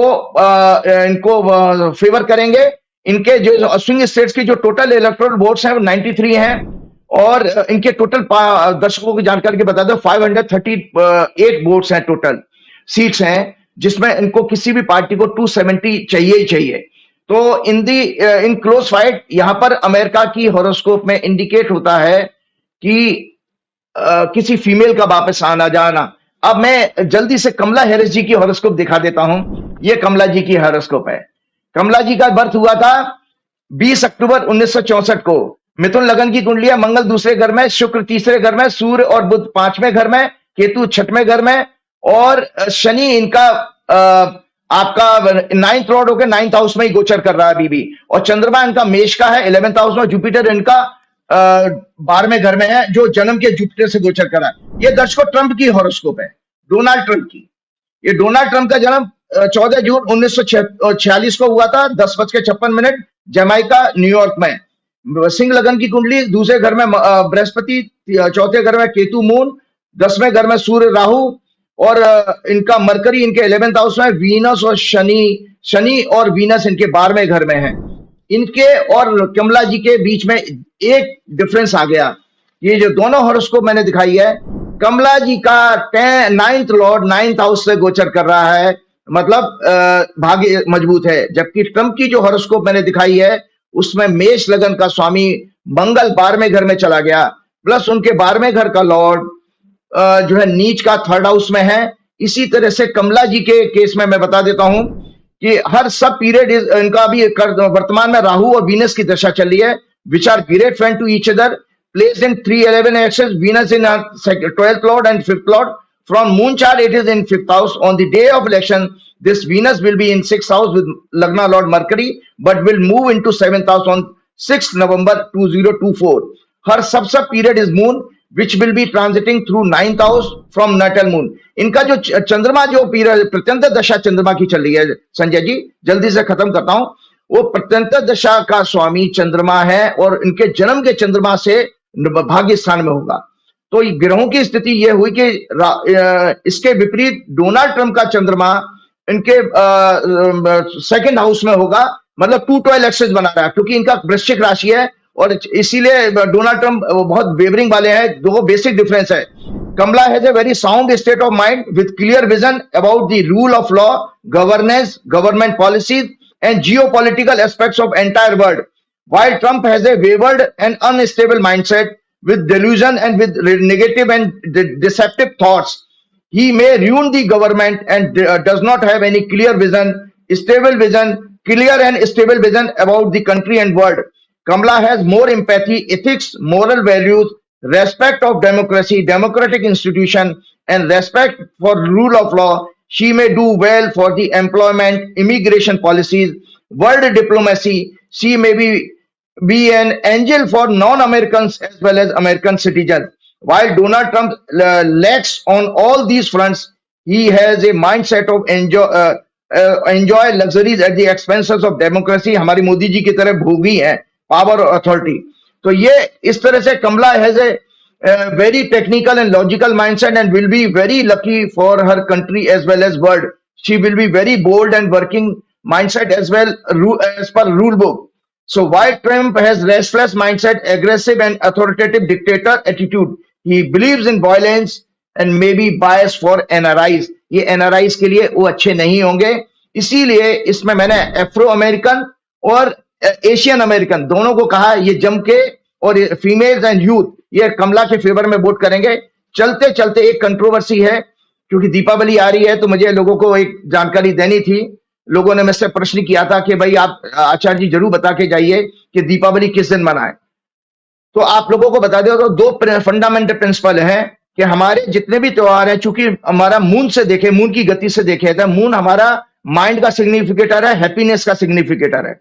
इनको फेवर करेंगे। इनके जो स्विंग स्टेट्स की जो टोटल इलेक्टोरल वोट्स हैं वो 93 हैं और इनके टोटल दर्शकों की जानकारी के बता दो 538 वोट्स हैं, टोटल सीट्स हैं, जिसमें इनको किसी भी पार्टी को 270 चाहिए ही चाहिए। तो इन क्लोज फाइट यहां पर अमेरिका की हॉरोस्कोप में इंडिकेट होता है कि किसी फीमेल का वापस आना जाना। अब मैं जल्दी से कमला हैरिस जी की हॉरोस्कोप दिखा देता हूं। ये कमला जी की हॉरोस्कोप है। कमला जी का बर्थ हुआ था 20 अक्टूबर 1964 को। मिथुन लगन की कुंडली है, मंगल दूसरे घर में, शुक्र तीसरे घर में, सूर्य और बुध 5वें घर में, केतु 6वें घर में और शनि इनका आपका 9th लॉर्ड होकर 9th हाउस में ही गोचर कर रहा है अभी भी। और चंद्रमा इनका मेष का है 11th हाउस में, जुपिटर इनका 12वें घर में है, जो जन्म के जुपिटर से गोचर कर रहा है। ये दर्शकों ट्रंप की हॉरोस्कोप है, डोनाल्ड ट्रंप की। ये डोनाल्ड ट्रंप का जन्म 14 जून 1946 को हुआ था, 10:56 जमैका न्यूयॉर्क में। सिंह लगन की कुंडली, दूसरे घर में बृहस्पति, चौथे घर में केतु मून, 10वें घर में सूर्य राहु और इनका मरकरी इनके 11th हाउस में, वीनस और शनि और वीनस इनके 12वें घर में है। इनके और कमला जी के बीच में एक डिफरेंस आ गया। ये जो दोनों हॉरोस्कोप मैंने दिखाई है, कमला जी का 9th लॉर्ड 9th हाउस से गोचर कर रहा है, मतलब भाग्य मजबूत है, जबकि ट्रंप की जो हॉरोस्कोप मैंने दिखाई है उसमें मेष लगन का स्वामी मंगल 12वें घर में चला गया, प्लस उनके 12वें घर का लॉर्ड जो है नीच का 3rd हाउस में है। इसी तरह से कमला जी के केस में मैं बता देता हूं कि हर सब पीरियड इनका भी वर्तमान में राहु और वीनस की दशा चल रही है, which are great friend to each other, placed in 311 axis, Venus in 12th lord and 5th lord. From moon chart it is in 5th house. On the day of election, this Venus will be in 6th house with Lagna lord Mercury, but will move into 7th house on 6th November 2024. Her sub period is moon, which will be transiting through 9th house from natal moon. इनका जो चंद्रमा जो period प्रत्यंत दशा चंद्रमा की चल रही है, संजय जी जल्दी से खत्म करता हूं, वो प्रत्यंत दशा का स्वामी चंद्रमा है और इनके जन्म के चंद्रमा से भाग्य स्थान में होगा। तो ग्रहों की स्थिति ये हुई कि इसके विपरीत डोनाल्ड ट्रंप का चंद्रमा इनके 2nd हाउस में होगा, मतलब 212 एक्सेस बना रहा है, क्योंकि इनका वृश्चिक राशि है और इसीलिए डोनाल्ड ट्रंप बहुत वेवरिंग वाले हैं। दो बेसिक डिफरेंस है। Kamala has a very sound state of mind with clear vision about the rule of law, governance, government policies and geopolitical aspects of entire world, while Trump has a wavered and unstable mindset with delusion and with negative and deceptive thoughts. He may ruin the government and does not have any clear vision, clear and stable vision about the country and world. Kamala has more empathy, ethics, moral values, respect of democracy, democratic institution, and respect for rule of law. She may do well for the employment, immigration policies, world diplomacy. She may be an angel for non-Americans as well as American citizens. While Donald Trump lacks on all these fronts, he has a mindset of enjoy luxuries at the expenses of democracy. हमारी मोदी जी की तरह भोगी है power और authority. तो ये इस तरह से Kamala has a very technical and logical mindset and will be very lucky for her country as well as world. She will be very bold and working mindset as well as per rule book. So while Trump has restless mindset, aggressive and authoritative dictator attitude, he believes in violence and may be biased for NRIs. ये NRIs के लिए वो अच्छे नहीं होंगे, इसीलिए इसमें मैंने एफ्रो अमेरिकन और एशियन अमेरिकन दोनों को कहा ये जम के, और फीमेल्स एंड यूथ ये कमला के फेवर में वोट करेंगे। चलते चलते एक कंट्रोवर्सी है, क्योंकि दीपावली आ रही है तो मुझे लोगों को एक जानकारी देनी थी। लोगों ने मुझसे प्रश्न किया था कि भाई आप आचार्य जी जरूर बता के जाइए कि दीपावली किस दिन मनाएं। तो आप लोगों को बता दो, तो दो फंडामेंटल प्रिंसिपल हैं कि हमारे जितने भी त्योहार हैं, चूंकि हमारा मून से देखे, मून की गति से देखे तो मून हमारा माइंड का सिग्निफिकेटर है, हैप्पीनेस का सिग्निफिकेटर है।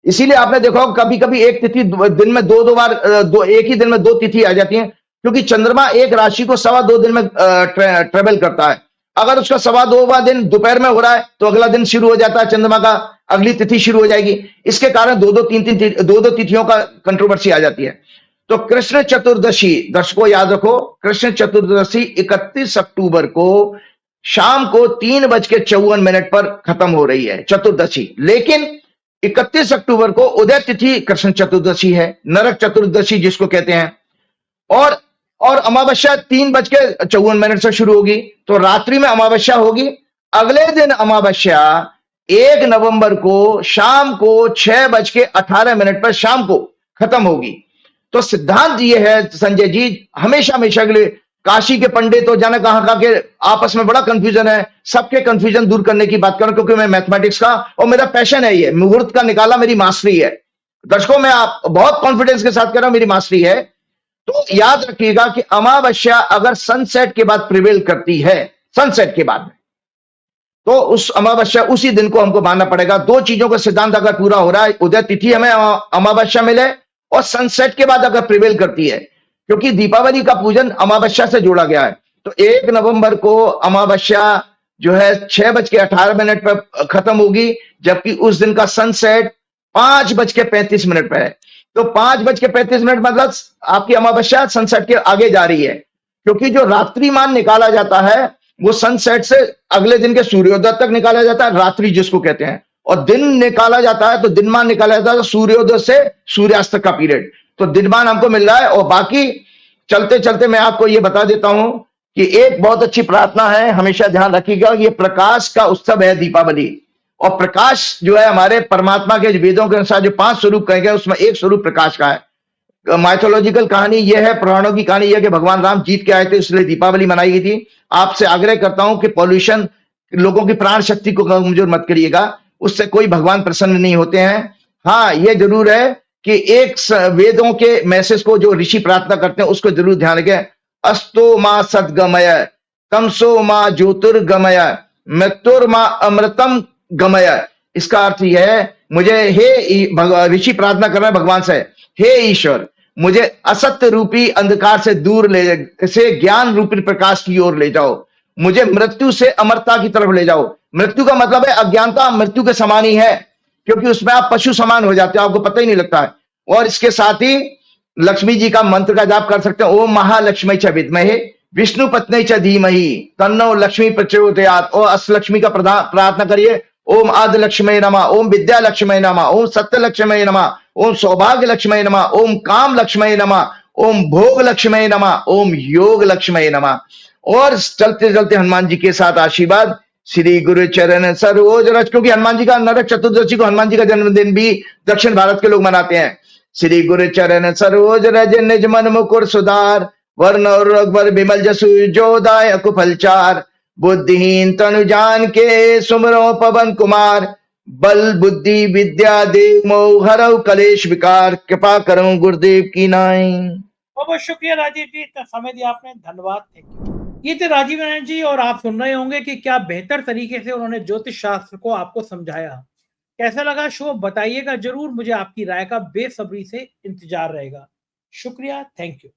इसीलिए आपने देखा कभी कभी एक तिथि दिन में दो बार एक ही दिन में दो तिथि आ जाती है, क्योंकि चंद्रमा एक राशि को 2.25 दिन में ट्रेवल करता है। अगर उसका 2.25वां दिन दोपहर में हो रहा है तो अगला दिन शुरू हो जाता है, चंद्रमा का अगली तिथि शुरू हो जाएगी। इसके कारण दो दो तिथियों का कंट्रोवर्सी आ जाती है। तो कृष्ण चतुर्दशी, दर्शकों याद रखो, कृष्ण चतुर्दशी 31 अक्टूबर को शाम को 3:54 पर खत्म हो रही है चतुर्दशी। लेकिन 31 अक्टूबर को उदय तिथि कृष्ण चतुर्दशी है, नरक चतुर्दशी जिसको कहते हैं, और अमावस्या 3:54 से शुरू होगी, तो रात्रि में अमावस्या होगी। अगले दिन अमावस्या 1 नवंबर को शाम को 6:18 पर शाम को खत्म होगी। तो सिद्धांत ये है संजय जी, हमेशा हमेशा के लिए काशी के पंडित तो जाने कहां के आपस में बड़ा कंफ्यूजन है, सबके कंफ्यूजन दूर करने की बात करूं, क्योंकि मैं मैथमेटिक्स का और मेरा पैशन है, ये मुहूर्त का निकाला मेरी मास्टरी है। दर्शकों मैं आप बहुत कॉन्फिडेंस के साथ कह रहा हूं मेरी मास्टरी है। तो याद रखिएगा कि अमावस्या अगर सनसेट के बाद प्रिवेल करती है, सनसेट के बाद में, तो उस अमावस्या उसी दिन को हमको मानना पड़ेगा। दो चीजों का सिद्धांत अगर पूरा हो रहा है, उदय तिथि हमें अमावस्या मिले और सनसेट के बाद अगर प्रिवेल करती है, क्योंकि दीपावली का पूजन अमावस्या से जोड़ा गया है। तो 1 नवंबर को अमावस्या जो है 6:18 पर खत्म होगी, जबकि उस दिन का सनसेट 5:35 पर है। तो 5:35 मतलब आपकी अमावस्या सनसेट के आगे जा रही है, क्योंकि जो रात्रिमान निकाला जाता है वो सनसेट से अगले दिन के सूर्योदय तक निकाला जाता है, रात्रि जिसको कहते हैं, और दिन निकाला जाता है तो दिनमान निकाला जाता है तो सूर्योदय से सूर्यास्त का पीरियड। तो दिनमान हमको मिल रहा है। और बाकी चलते चलते मैं आपको ये बता देता हूं कि एक बहुत अच्छी प्रार्थना है, हमेशा ध्यान रखिएगा, ये प्रकाश का उत्सव है दीपावली। और प्रकाश जो है हमारे परमात्मा के वेदों के अनुसार जो 5 स्वरूप कहे गए उसमें एक स्वरूप प्रकाश का है। माइथोलॉजिकल कहानी यह है, पुराणों की कहानी यह कि भगवान राम जीत के आए थे, इसलिए दीपावली मनाई गई थी। आपसे आग्रह करता हूं कि पॉल्यूशन, लोगों की प्राण शक्ति को कमजोर मत करिएगा, उससे कोई भगवान प्रसन्न नहीं होते हैं। हाँ यह जरूर है कि एक वेदों के मैसेज को जो ऋषि प्रार्थना करते हैं उसको जरूर ध्यान रखें। अस्तो मां सद्गमय, तमसो मां ज्योतिर्गमय, मृत्युर्मा अमृतम गमय। इसका अर्थ यह है, मुझे हे ऋषि प्रार्थना कर रहे हैं भगवान से, हे ईश्वर मुझे असत्य रूपी अंधकार से दूर से ज्ञान रूपी प्रकाश की ओर ले जाओ, मुझे मृत्यु से अमरता की तरफ ले जाओ। मृत्यु का मतलब है अज्ञानता, मृत्यु के समान ही है, क्योंकि उसमें आप पशु समान हो जाते हो, आपको पता ही नहीं लगता है। और इसके साथ ही लक्ष्मी जी का मंत्र का जाप कर सकते हैं, ओम महालक्ष्मी च विद्महे विष्णु पत्नी च धीमहि तन्नो लक्ष्मी प्रचोदयात्। और अष्टलक्ष्मी का प्रार्थना करिए, ओम आदि लक्ष्मी नमः, ओम विद्या लक्ष्मी नमः, ओम सत्य लक्ष्मी नमः, ओम सौभाग्य लक्ष्मी नमः, ओम काम लक्ष्मी नमः, ओम भोग लक्ष्मी नमः, ओम योग लक्ष्मी नमः। और चलते चलते हनुमान जी के साथ आशीर्वाद, श्री गुरु चरण सरोज रज, क्योंकि हनुमान जी का नरक चतुर्दशी को हनुमान जी का जन्मदिन भी दक्षिण भारत के लोग मनाते हैं। श्री गुरु चरण सरोज रज निज मन मुकुर सुधार, वर्ण और रघुवर विमल जसु जोदाय कुफलचार, बुद्धिहीन तनु जान के सुमरो पवन कुमार, बल बुद्धि विद्या देव मोह हरऊ कलेश विकार, कृपा करूं गुरुदेव की नाई। बहुत बहुत शुक्रिया राजीव जी, इतना समय दिया आपने, धन्यवाद, थैंक यू। ये थे राजीव नारायण जी, और आप सुन रहे होंगे कि क्या बेहतर तरीके से उन्होंने ज्योतिष शास्त्र को आपको समझाया। कैसा लगा शो बताइएगा जरूर, मुझे आपकी राय का बेसब्री से इंतजार रहेगा। शुक्रिया, थैंक यू।